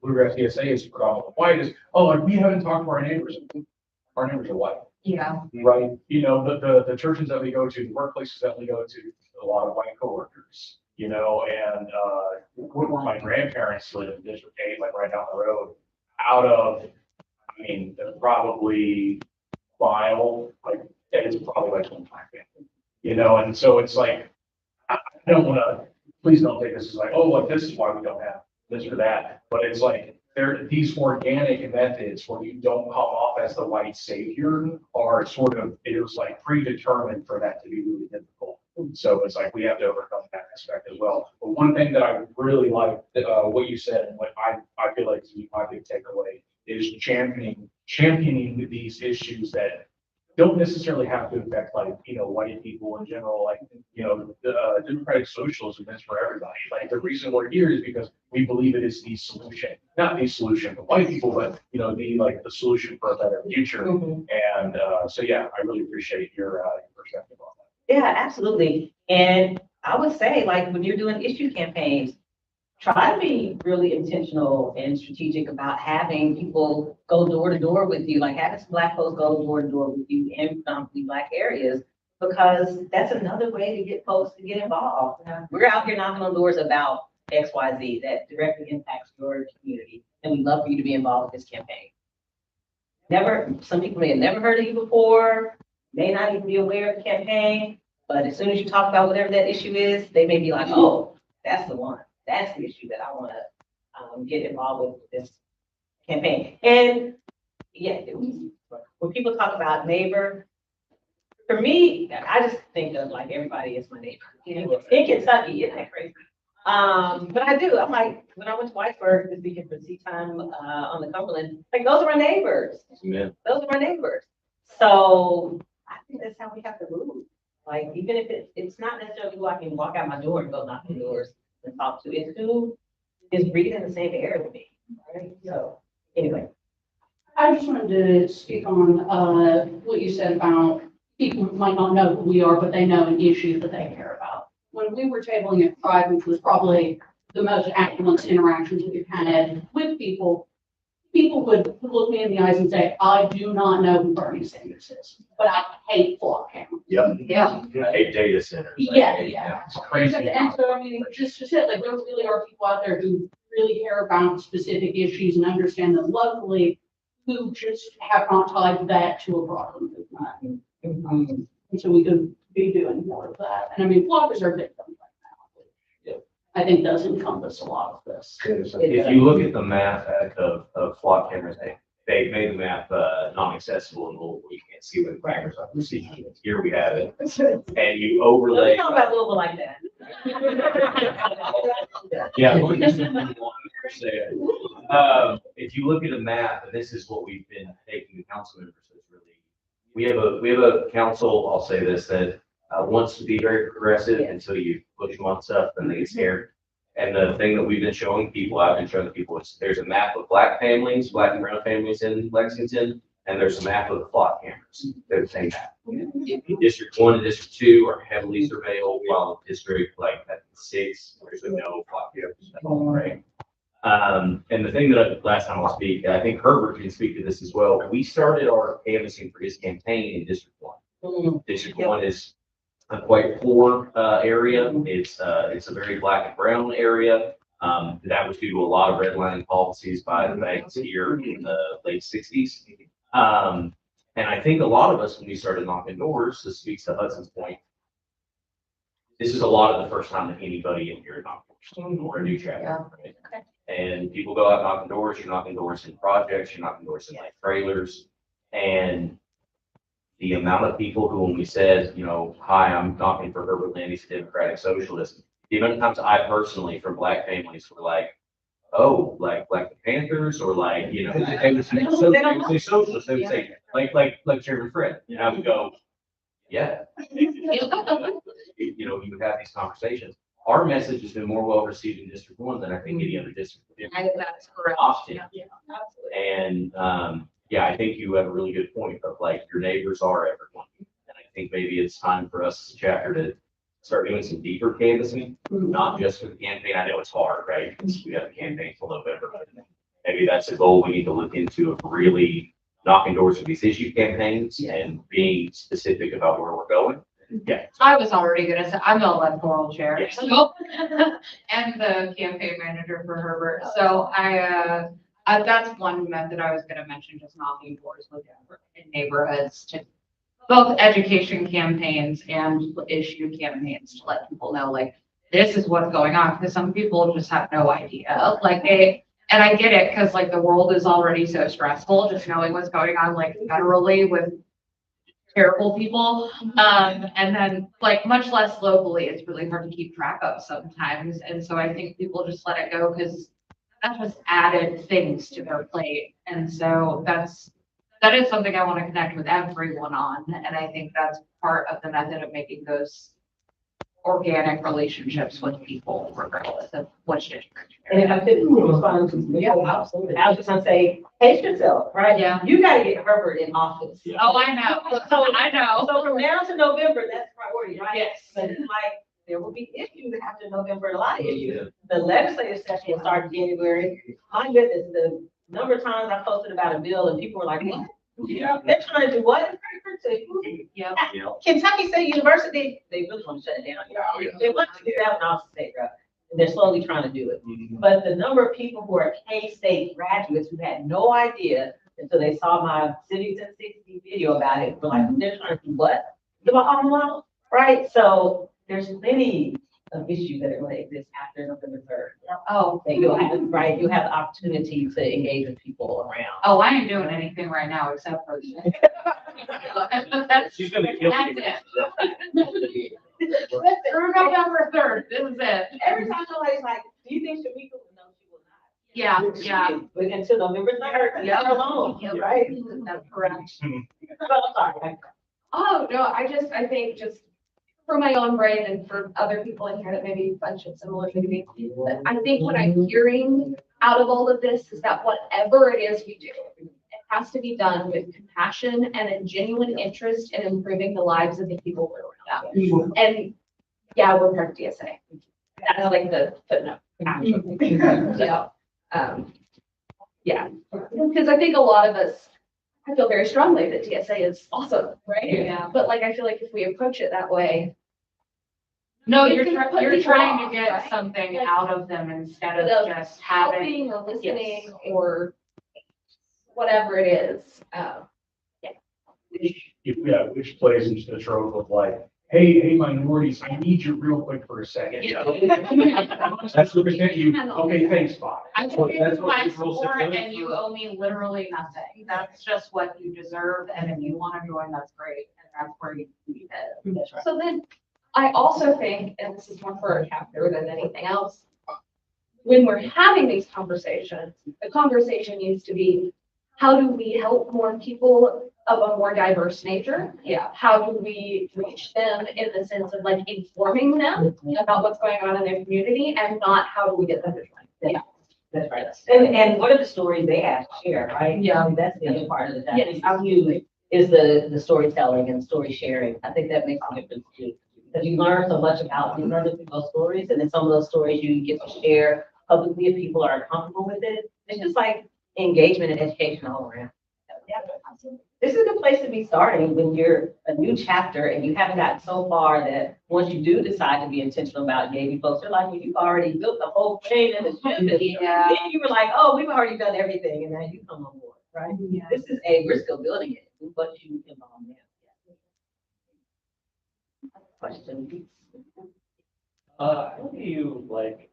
E: Bluegrass DSA is predominantly white is, like, we haven't talked to our neighbors. Our neighbors are white.
C: Yeah.
E: Right? The churches that we go to, the workplaces that we go to, a lot of white coworkers, and where my grandparents live in District 8, like right down the road, out of, probably mile, it's probably like 25 families, and so it's like, I don't want to, please don't take this as like, this is why we don't have this or that, but it's like, these organic methods where you don't come off as the white savior are sort of, it was like predetermined for that to be really difficult. So it's like, we have to overcome that aspect as well. But one thing that I really like, what you said, and what I feel like is my big takeaway, is championing these issues that don't necessarily have to affect white people in general. The democratic socialism is for everybody. Like, the reason we're here is because we believe it is the solution, not the solution for white people, but the solution for a better future. And so yeah, I really appreciate your perspective on that.
B: Yeah, absolutely. And I would say, when you're doing issue campaigns, try to be really intentional and strategic about having people go door to door with you, like having some Black folks go door to door with you in predominantly Black areas, because that's another way to get folks to get involved. We're out here knocking on doors about XYZ that directly impacts your community, and we'd love for you to be involved with this campaign. Some people may have never heard of you before, may not even be aware of the campaign, but as soon as you talk about whatever that issue is, they may be like, oh, that's the one. That's the issue that I want to get involved with this campaign. And yeah, when people talk about neighbor, for me, I just think of everybody is my neighbor. In Kentucky, isn't that crazy? But I do. I'm like, when I went to Whitesburg this weekend for tea time on the Cumberland, those are my neighbors.
G: Yeah.
B: Those are my neighbors. So I think that's how we have to move. Like, even if it's not necessarily who I can walk out my door and go knock on doors and talk to, it's who is breathing the same air with me, right? So, anyway.
J: I just wanted to speak on, what you said about people might not know who we are, but they know an issue that they care about. When we were tabling at Pride, which was probably the most affluent interactions we've had with people, people would look me in the eyes and say, I do not know who Bernie Sanders is, but I hate flock cameras.
G: Yep.
J: Yeah.
G: A data center.
J: Yeah.
E: It's crazy.
J: And so, I mean, just to say, like, there really are people out there who really care about specific issues and understand them locally, who just have not tied that to a broader movement. And so we could be doing more of that. And I mean, bloggers are victims right now.
G: Yep.
J: I think does encompass a lot of this.
G: If you look at the map of flock cameras, they made the map non-accessible and Louisville. You can't see where the cameras are. See, here we have it. And you
B: Let me
G: overlay.
B: talk about Louisville like that.
G: Yeah. If you look at a map, and this is what we've been taking the council members, so it's really, we have a council, I'll say this, that wants to be very progressive until you push them on stuff, then they get scared. And the thing that we've been showing people, I've been showing people, is there's a map of black families, black and brown families in Lexington, and there's a map of the flock cameras. They're the same map. District 1 and District 2 are heavily surveilled, while District like 6, there's no flock cameras, right? And the thing that last time I'll speak, I think Herbert can speak to this as well. We started our canvassing for his campaign in District 1. District 1 is a quite poor area. It's a very black and brown area. That was due to a lot of redlining policies by the banks here in the late 60s. And I think a lot of us, when we started knocking doors, this speaks to Hudson's point, this is a lot of the first time that anybody in here knocked doors or a new chapter. Right? And people go out knocking doors, you're knocking doors in projects, you're knocking doors in like trailers. And the amount of people who, when we said, you know, hi, I'm knocking for Herbert Landy's Democratic Socialist, the amount of times I personally, from black families, were like, oh, like the Panthers, or like, you know, they would say socialist, they would say, like Chairman Fred, and I would go, yeah. You know, you would have these conversations. Our message has been more well received in District 1 than I think any other district.
I: I think that's correct.
G: Often.
I: Yeah.
G: And, yeah, I think you have a really good point of like, your neighbors are everyone. And I think maybe it's time for us as a chapter to start doing some deeper canvassing, not just for the campaign. I know it's hard, right? Because we have a campaign till November, but maybe that's a goal we need to look into, of really knocking doors for these issue campaigns and being specific about where we're going. Yeah.
C: I was already gonna say, I'm the electoral chair,
G: Yes.
C: so, and the campaign manager for Herbert, so that's one method I was gonna mention, just knocking doors in neighborhoods to both education campaigns and issue campaigns to let people know, like, this is what's going on, because some people just have no idea, and I get it, because like the world is already so stressful, just knowing what's going on, like federally with terrible people. And then like much less locally, it's really hard to keep track of sometimes. And so I think people just let it go because that just added things to their plate. And so that is something I want to connect with everyone on. And I think that's part of the method of making those organic relationships with people, regardless of which district.
B: And if I didn't respond to, I was just gonna say, pace yourself, right?
C: Yeah.
B: You gotta get Herbert in office.
C: Oh, I know. I know.
B: So from now to November, that's priority, right?
C: Yes.
B: But it's like, there will be issues after November, a lot of issues. The legislative session will start in January. My goodness, the number of times I posted about a bill and people were like, what?
G: Yeah.
B: They're trying to do what?
C: Yeah.
B: Kentucky State University, they really want to shut it down. They want to do that when I was a state rep. And they're slowly trying to do it. But the number of people who are K-State graduates who had no idea until they saw my Cities in 60 video about it, were like, they're trying to do what? Do my alma mater, right? So there's many of issues that are going to exist after November 3rd.
C: Oh,
B: That you'll have, right? You'll have the opportunity to engage with people around.
C: oh, I ain't doing anything right now except for.
G: She's gonna kill
C: That's
G: me.
C: it. Through November 3rd, this is it.
B: Every time somebody's like, do you think Shamika will know? She will not.
C: Yeah.
B: But until November 3rd,
C: Yeah.
B: you're alone,
C: Yeah.
B: right?
C: That's correct.
B: But I'm sorry.
I: Oh, no, I think just for my own brain and for other people in here that maybe function similar to me, but I think what I'm hearing out of all of this is that whatever it is we do, it has to be done with compassion and a genuine interest in improving the lives of the people we're around. And yeah, we're part of DSA. That's like the footnote. So, yeah, because I think a lot of us, I feel very strongly that DSA is awesome, right?
C: Yeah.
I: But like, I feel like if we approach it that way,
C: No,
I: It's
C: you're,
I: gonna put
C: you're
I: people
C: trying
I: off,
C: to get
I: right?
C: something
I: Like,
C: out of them instead of
I: of
C: just having.
I: helping or listening or whatever it is.
E: Which plays into the trope of like, hey, minorities, I need you real quick for a second.
C: Yeah.
E: That's what you, okay, thanks, Bob.
C: I'm
G: Well,
C: paying
G: that's what
C: my
G: these rules
C: support
G: are doing.
C: and you owe me literally nothing. That's just what you deserve. And if you want to join, that's great. And that's where you leave it.
B: That's right.
I: So then I also think, and this is more for a chapter than anything else, when we're having these conversations, the conversation needs to be, how do we help more people of a more diverse nature?
B: Yeah.
I: How do we reach them in the sense of like informing them about what's going on in their community and not how do we get them to join?
B: Yeah. That's right. And what are the stories they have to share, right?
C: Yeah.
B: I mean, that's the other part of the job.
I: Yes.
B: How huge is the storytelling and story sharing? I think that makes a difference too. Because you learn so much about these other people's stories, and then some of those stories you get to share publicly if people are comfortable with it. It's just like engagement and education all around. Yeah. This is a good place to be starting when you're a new chapter and you haven't gotten so far that once you do decide to be intentional about engaging folks, they're like, you've already built the whole chain and the ship.
C: Yeah.
B: Then you were like, oh, we've already done everything, and now you come on board, right?
C: Yeah.
B: This is we're still building it, but you involve now. Question.
K: How do you like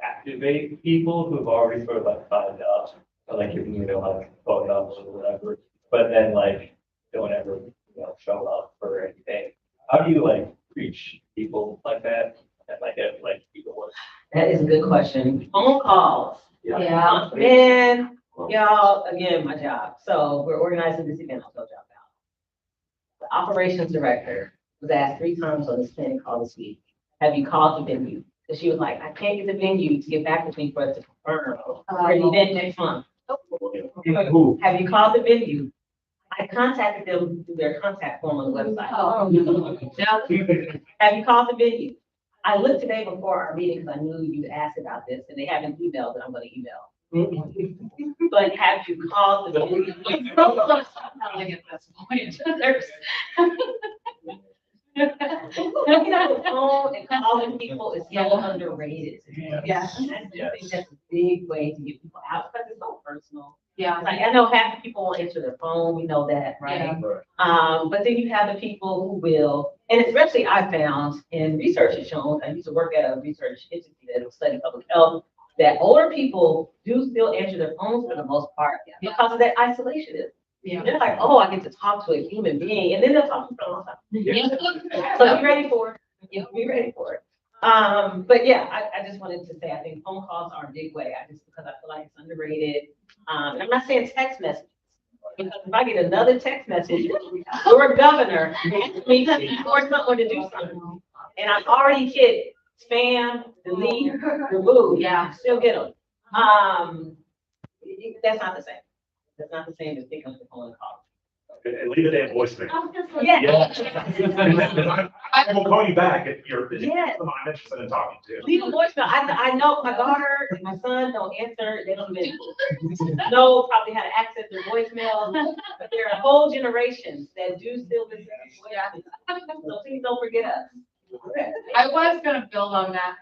K: activate people who've already sort of like signed up, or like giving you like phone numbers or whatever, but then like don't ever show up for anything? How do you like reach people like that and like get like people work?
B: That is a good question. Phone calls.
C: Yeah.
B: Man, y'all, again, my job. So we're organizing this event I told y'all about. The operations director was asked 3 times on this planning call this week, have you called the venue? Because she was like, I can't get the venue to get back with me for us to confirm for an event next month. Have you called the venue? I contacted them through their contact form on the website. Have you called the venue? I looked today before our meeting because I knew you'd ask about this, and they haven't emailed, but I'm going to email. But have you called the venue?
C: Telling at this point. There's.
B: Looking at the phone and calling people is so underrated.
C: Yeah.
B: I think that's a big way to get people out, because it's so personal.
C: Yeah.
B: Like, I know half the people won't answer their phone, we know that, right? But then you have the people who will, and especially I found in research has shown, I used to work at a research institute that will study public health, that older people do still answer their phones for the most part because of that isolationism.
C: Yeah.
B: They're like, oh, I get to talk to a human being, and then they'll talk to them all the time. So be ready for it. Be ready for it. But yeah, I just wanted to say, I think phone calls are a big way. Because I feel like it's underrated. And I'm not saying text messages. Because if I get another text message, your governor asked me to or something to do something, and I've already hit spam, delete, remove.
C: Yeah.
B: Still get them. That's not the same. That's not the same as picking up the phone and calling.
E: And leave it in voicemail.
B: Yeah.
E: I will call you back if you're busy.
B: Yes.
E: I'm interested in talking to.
B: Leave a voicemail. I know my daughter and my son don't answer. They don't even know probably how to access their voicemail. But there are whole generations that do still listen to voicemail. So please don't forget us.
C: I was gonna build on that.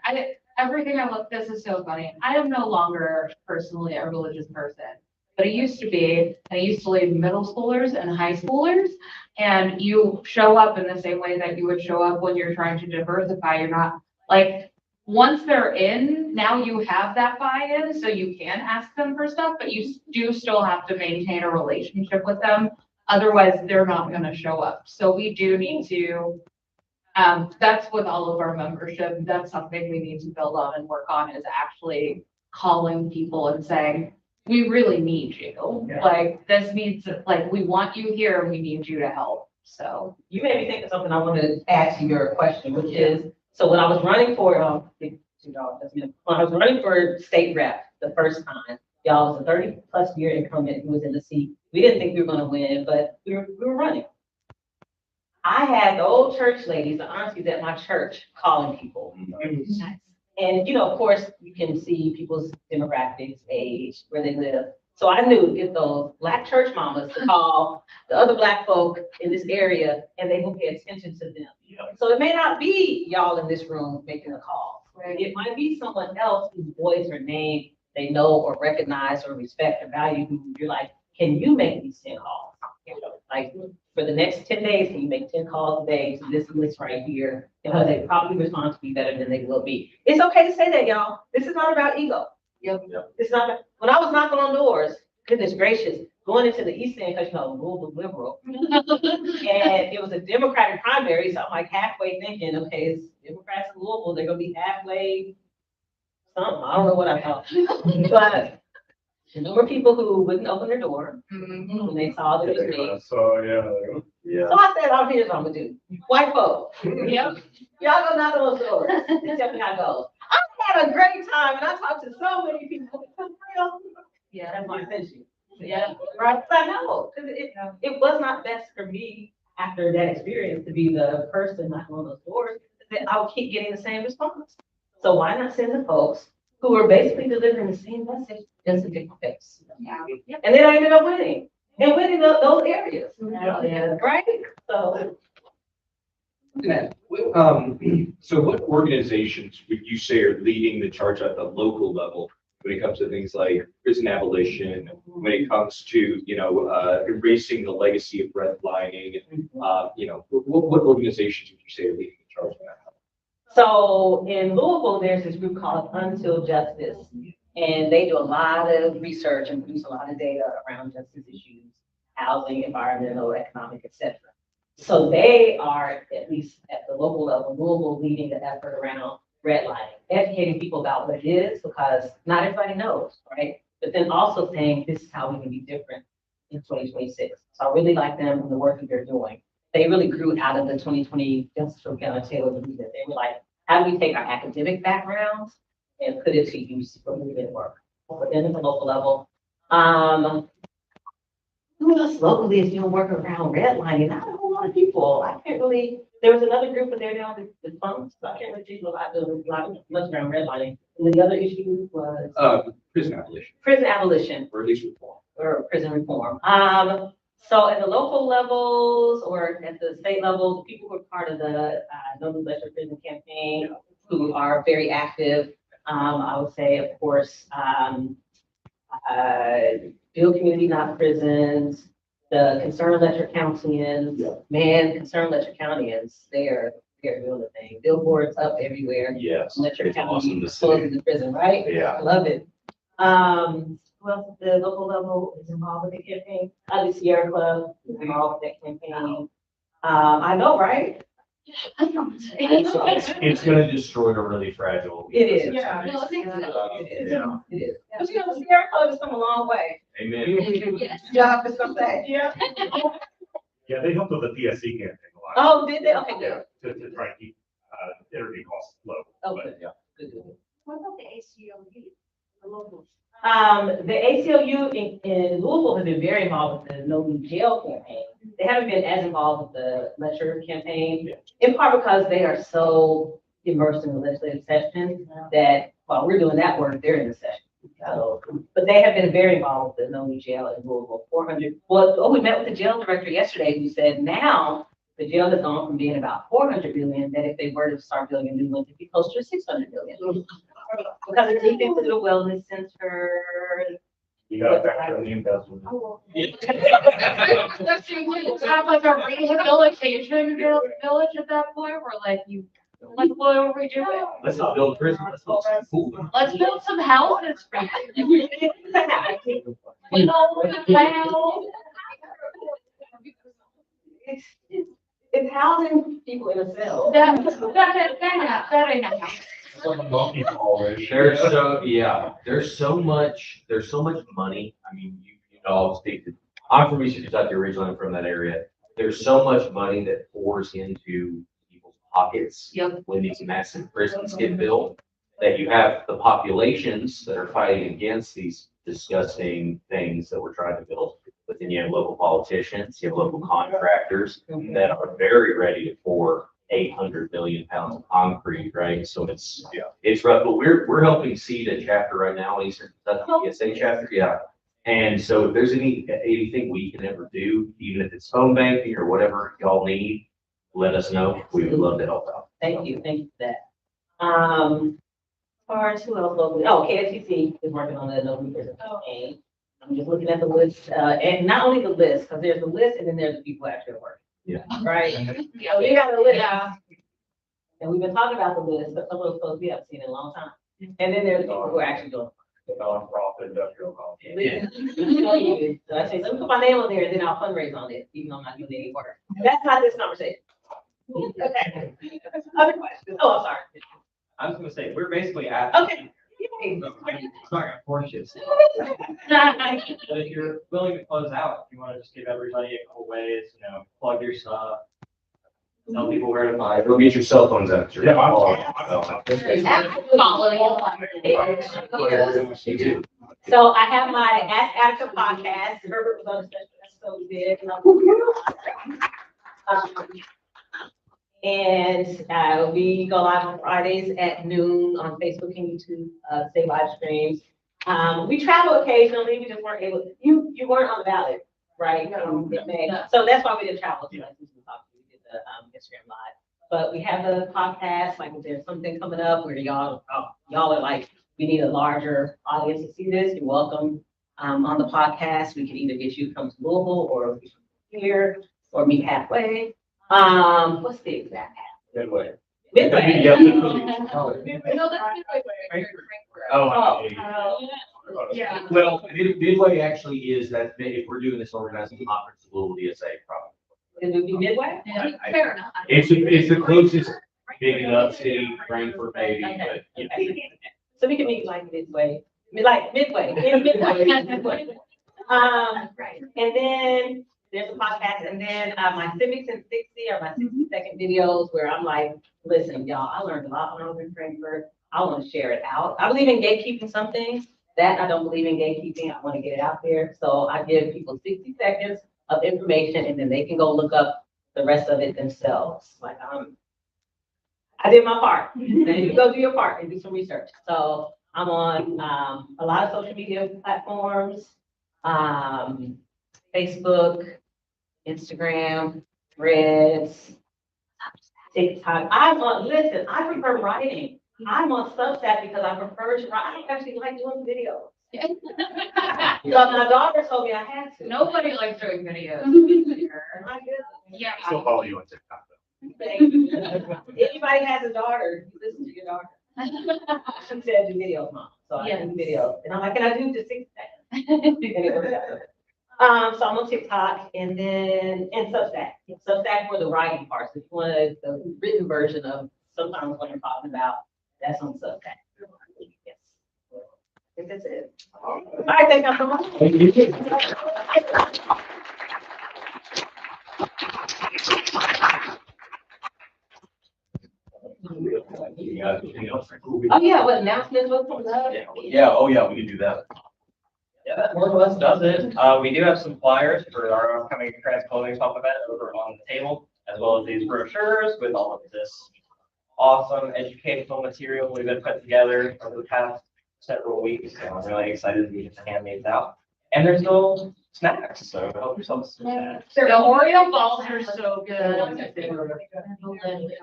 C: Everything I look, this is so funny. I am no longer personally a religious person. But it used to be, I used to lead middle schoolers and high schoolers, and you show up in the same way that you would show up when you're trying to diversify. You're not like, once they're in, now you have that buy-in, so you can ask them for stuff, but you do still have to maintain a relationship with them. Otherwise, they're not gonna show up. So we do need to, that's with all of our membership. That's something we need to build on and work on, is actually calling people and saying, we really need you.
E: Yeah.
C: Like, this needs, like, we want you here and we need you to help.
B: So you made me think of something I wanted to add to your question, which is, so when I was running for, when I was running for state rep the first time, y'all was a 30+ year incumbent who was in the seat. We didn't think we were gonna win, but we were running. I had the old church ladies, the aunties at my church calling people. And, you know, of course, you can see people's demographics, age, where they live. So I knew to get those Black church mamas to call the other Black folk in this area, and they will pay attention to them. So it may not be y'all in this room making a call. Right? It might be someone else whose voice or name they know or recognize or respect or value, who you're like, can you make these 10 calls? Like, for the next 10 days, can you make 10 calls a day to this list right here? And they probably respond to be better than they will be. It's okay to say that, y'all. This is not about ego. It's not. When I was knocking on doors, goodness gracious, going into the East End, because you know, Louisville liberal, and it was a Democratic primary, so I'm like halfway thinking, okay, it's Democrats in Louisville, they're gonna be halfway something. I don't know what I thought, but there were people who wouldn't open their door when they saw that it was me.
E: So, yeah.
B: So I said, here's what I'm gonna do. White folks. Y'all go knock on those doors. Tell me how it goes. I had a great time and I talked to so many people. Yeah, that's my intention. Yeah, right. But I know, because it was not best for me after that experience to be the person knocking on those doors, that I would keep getting the same response. So why not send the folks who are basically delivering the same message, just a different face? And then I ended up winning. And winning those areas. Right? So.
L: So what organizations would you say are leading the charge at the local level when it comes to things like prison abolition, when it comes to, erasing the legacy of redlining? What organizations would you say are leading the charge on that?
B: So in Louisville, there's this group called Until Justice, and they do a lot of research and produce a lot of data around justice issues, housing, environmental, economic, etc. So they are, at least at the local level, Louisville, leading the effort around redlining, educating people about what it is, because not everybody knows, right? But then also saying this is how we can be different in 2026. So I really like them and the work that they're doing. They really grew out of the 2020 Justice for Taylor movement. They were like, how do we take our academic backgrounds and put it to use for movement work? But then at the local level, who else locally is doing work around redlining? Not a whole lot of people. I can't really. There was another group, but they're down with funds, so I can't really do a lot much around redlining. And then the other issue was
L: Prison abolition.
B: Prison abolition,
L: or at least reform,
B: or prison reform. So at the local levels or at the state level, the people who are part of the No New Lesser Prison campaign, who are very active, I would say, of course, Build Community Not Prisons, the Concerned Letcher Countyans, Concerned Letcher Countyans, they're doing the thing. Billboards up everywhere.
G: Yes.
B: Letcher
G: It's
B: County
G: awesome to see.
B: closing the prison, right?
G: Yeah.
B: I love it. Who else at the local level is involved with the campaign? The Sierra Club is involved with that campaign. I know, right?
G: It's gonna destroy a really fragile.
B: It is.
G: ecosystem.
B: No, I think so.
G: Yeah.
B: It is. But you know, the Sierra Club has come a long way.
G: Amen.
B: Job is something. Yeah.
E: Yeah, they helped with the PSC campaign a lot.
B: Oh, did they? Okay, good.
E: To try to keep, energy costs low.
B: Okay.
G: Yeah.
B: Good.
I: What about the ACLU? The locals?
B: The ACLU in Louisville has been very involved with the No New Jail campaign. They haven't been as involved with the Letcher campaign, in part because they are so immersed in the legislative session that while we're doing that work, they're in the session. So, but they have been very involved with the No New Jail in Louisville. 400. Well, we met with the jail director yesterday, who said now the jail has gone from being about 400 million, that if they were to start building a new one, it'd be closer to 600 million. Because it's deep into the wellness center.
E: You gotta factor in the investment.
C: Does you have like a rehabilitation village at that point, where like what are we doing?
G: Let's not build prison, let's build some food.
C: Let's build some houses for you. We know the town.
B: It's housing people in a cell.
C: That ain't a house.
G: There's so much money. I mean, you know, I'm from Eastern Kentucky originally, I'm from that area. there's so much money that pours into people's pockets
C: Yep.
G: when these massive prisons get built, that you have the populations that are fighting against these disgusting things that we're trying to build. But then you have local politicians, you have local contractors that are very ready to pour 800 million pounds of concrete, right? So it's rough, but we're helping seed a chapter right now, Eastern Kentucky DSA chapter, yeah. And so if there's anything we can ever do, even if it's phone banking or whatever y'all need, let us know. We would love to help out.
B: Thank you for that. As far as who else locally, KFTC is working on the local prison campaign. I'm just looking at the list, and not only the list, because there's the list and then there's the people actually working.
G: Yeah.
B: Right?
C: Yeah.
B: We got a list.
C: Yeah.
B: And we've been talking about the list, but some of those folks we haven't seen in a long time. And then there's people who are actually doing.
E: Nonprofit industrial company.
B: So I say, let me put my name on there and then I'll fundraise on it, even though I'm not doing any work. That's not this conversation. Okay. Other questions? Oh, I'm sorry.
A: I was gonna say, we're basically at.
B: Okay.
A: Sorry, I'm cautious. But if you're willing to close out, if you want to just give everybody a couple ways, plug your stuff. Tell people where to find.
G: Go get your cell phones out.
E: Yeah,
B: So I have my Ask Attica podcast. Herbert was on the special episode we did. And we go live on Fridays at noon on Facebook and YouTube, say live streams. We travel occasionally. We just weren't able. You weren't on the ballot, right?
C: No.
B: So that's why we didn't travel. We did the Instagram live. But we have the podcast. Like if there's something coming up where y'all are like, we need a larger audience to see this. You're welcome on the podcast. We can either get you to come to Louisville or here or meet halfway. What's the exact half?
E: Midway.
B: Midway.
C: Yeah.
G: Well, Midway actually is that if we're doing this organizing conference, Louisville DSA probably.
B: It would be Midway?
C: Fair enough.
G: It's the closest big enough city, Frankfurt maybe, but yeah.
B: So we can meet like Midway, Midway, in Midway. And then there's a podcast, and then my Civics in 60 are my 60-second videos where I'm like, listen, y'all, I learned a lot when I was in Frankfurt. I want to share it out. I believe in gatekeeping some things. That I don't believe in gatekeeping. I want to get it out there. So I give people 60 seconds of information, and then they can go look up the rest of it themselves. Like I did my part. Then you go do your part and do some research. So I'm on a lot of social media platforms, Facebook, Instagram, Threads, TikTok. Listen, I prefer writing. I'm on Substack because I prefer to write. I don't actually like doing videos. So my daughter told me I had to.
C: Nobody likes doing videos. Yeah.
G: Still follow you on TikTok
B: If anybody has a daughter, you listen to your daughter. She said do videos, Mom. So I do videos. And I'm like, can I do just 6 seconds? And it works out. So I'm on TikTok and Substack. Substack for the writing parts. If you want the written version of sometimes what I'm talking about, that's on Substack. Yes. I think that's it. All right, thank you so much. Oh, yeah, what announcements, what comes up?
G: Yeah, oh yeah, we can do that.
A: Yeah, that more or less does it. We do have some flyers for our upcoming Trans Clothing Swap event over on the table, as well as these brochures with all of this awesome educational material we've been put together over the past several weeks. So I'm really excited to get to hand these out. And there's still snacks, so help yourself some snacks.
C: The Oreo balls are so good.
D: I really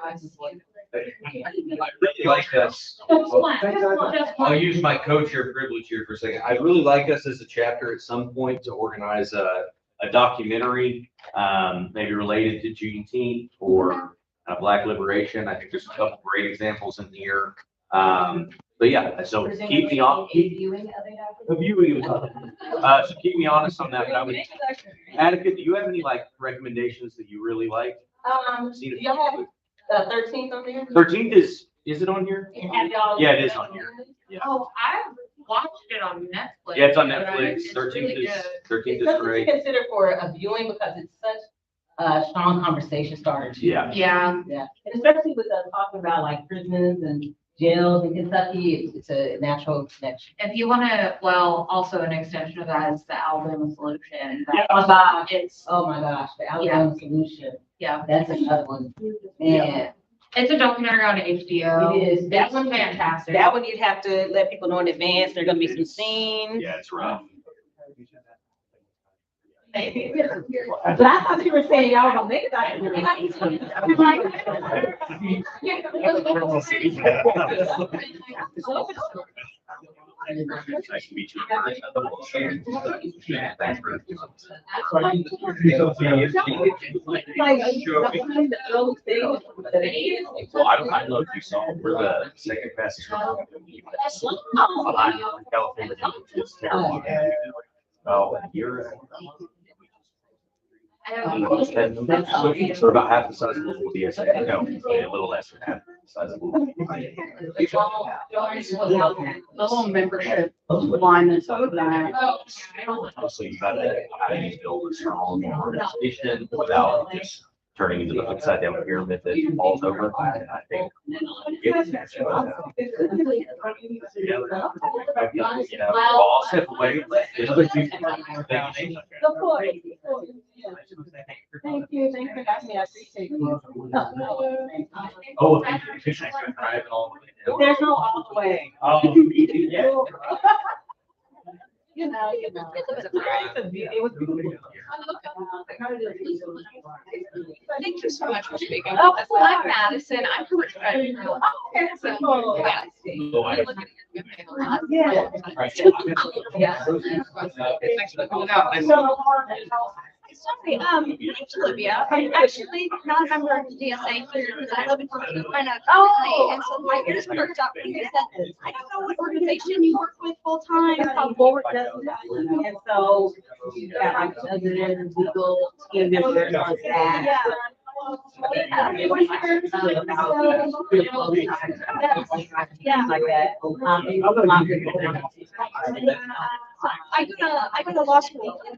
D: like us. I'll use my co-chair privilege here for a second. I really like us as a chapter at some point to organize a documentary, maybe related to Juneteenth or Black liberation. I think there's a couple great examples in here. But yeah, so keep me on. So keep me honest on that. But I would, Attica, do you have any like recommendations that you really like?
B: Do y'all have the 13th on there?
D: 13th is it on here? Yeah, it is on here. Yeah.
C: Oh, I watched it on Netflix.
D: Yeah, it's on
C: but
D: Netflix.
C: It's really good.
D: 13th
B: It's
D: is
B: something to
D: great.
B: consider for a viewing because it's such strong conversation starters.
D: Yeah.
C: Yeah,
B: Yeah, and especially with us talking about like prisons and jails in Kentucky, it's a natural connection.
C: if you want to, well, also an extension of that is the Alabama solution.
B: Oh my gosh,
C: It's,
B: oh my gosh, the Alabama solution,
C: yeah,
B: that's another one. Man,
C: it's a documentary on HBO.
B: it is, that
C: It's
B: one,
C: fantastic.
B: that one you'd have to let people know in advance, there are gonna be some scenes.
D: Yeah, it's rough.
B: But I thought you were saying y'all gonna make it.
D: Nice to meet you. Well, I don't know if you saw, we're the second fastest. growing in the US. Behind California, it's terrible. About a year. So about half the size of the DSA, no, a little less than half the size of the.
J: The whole membership line that's over there.
D: So you gotta build a strong organization without just turning into the upside down pyramid that falls over. And I think. I'll step away.
B: Of course. Thank you, thanks for having me, I appreciate you.
E: Oh, thank you. Thanks for driving all the way.
B: There's no all the way.
E: Yeah.
B: You know. It was beautiful.
I: Thank you so much for speaking. Oh, I'm Madison. I'm from Attica.
B: Okay, so,
I: Yeah.
B: yeah.
I: Yeah.
C: Thanks for coming out.
I: Sorry, my name's Olivia. I'm actually not a member of the DSA here, because I live in Carolina currently, and so my ears perked up when you said this. I don't know what organization you work with full time.
B: How board does that. And so you got like other legal team members on staff.
I: Yeah.
B: Yeah. Like that.
I: I go to law school in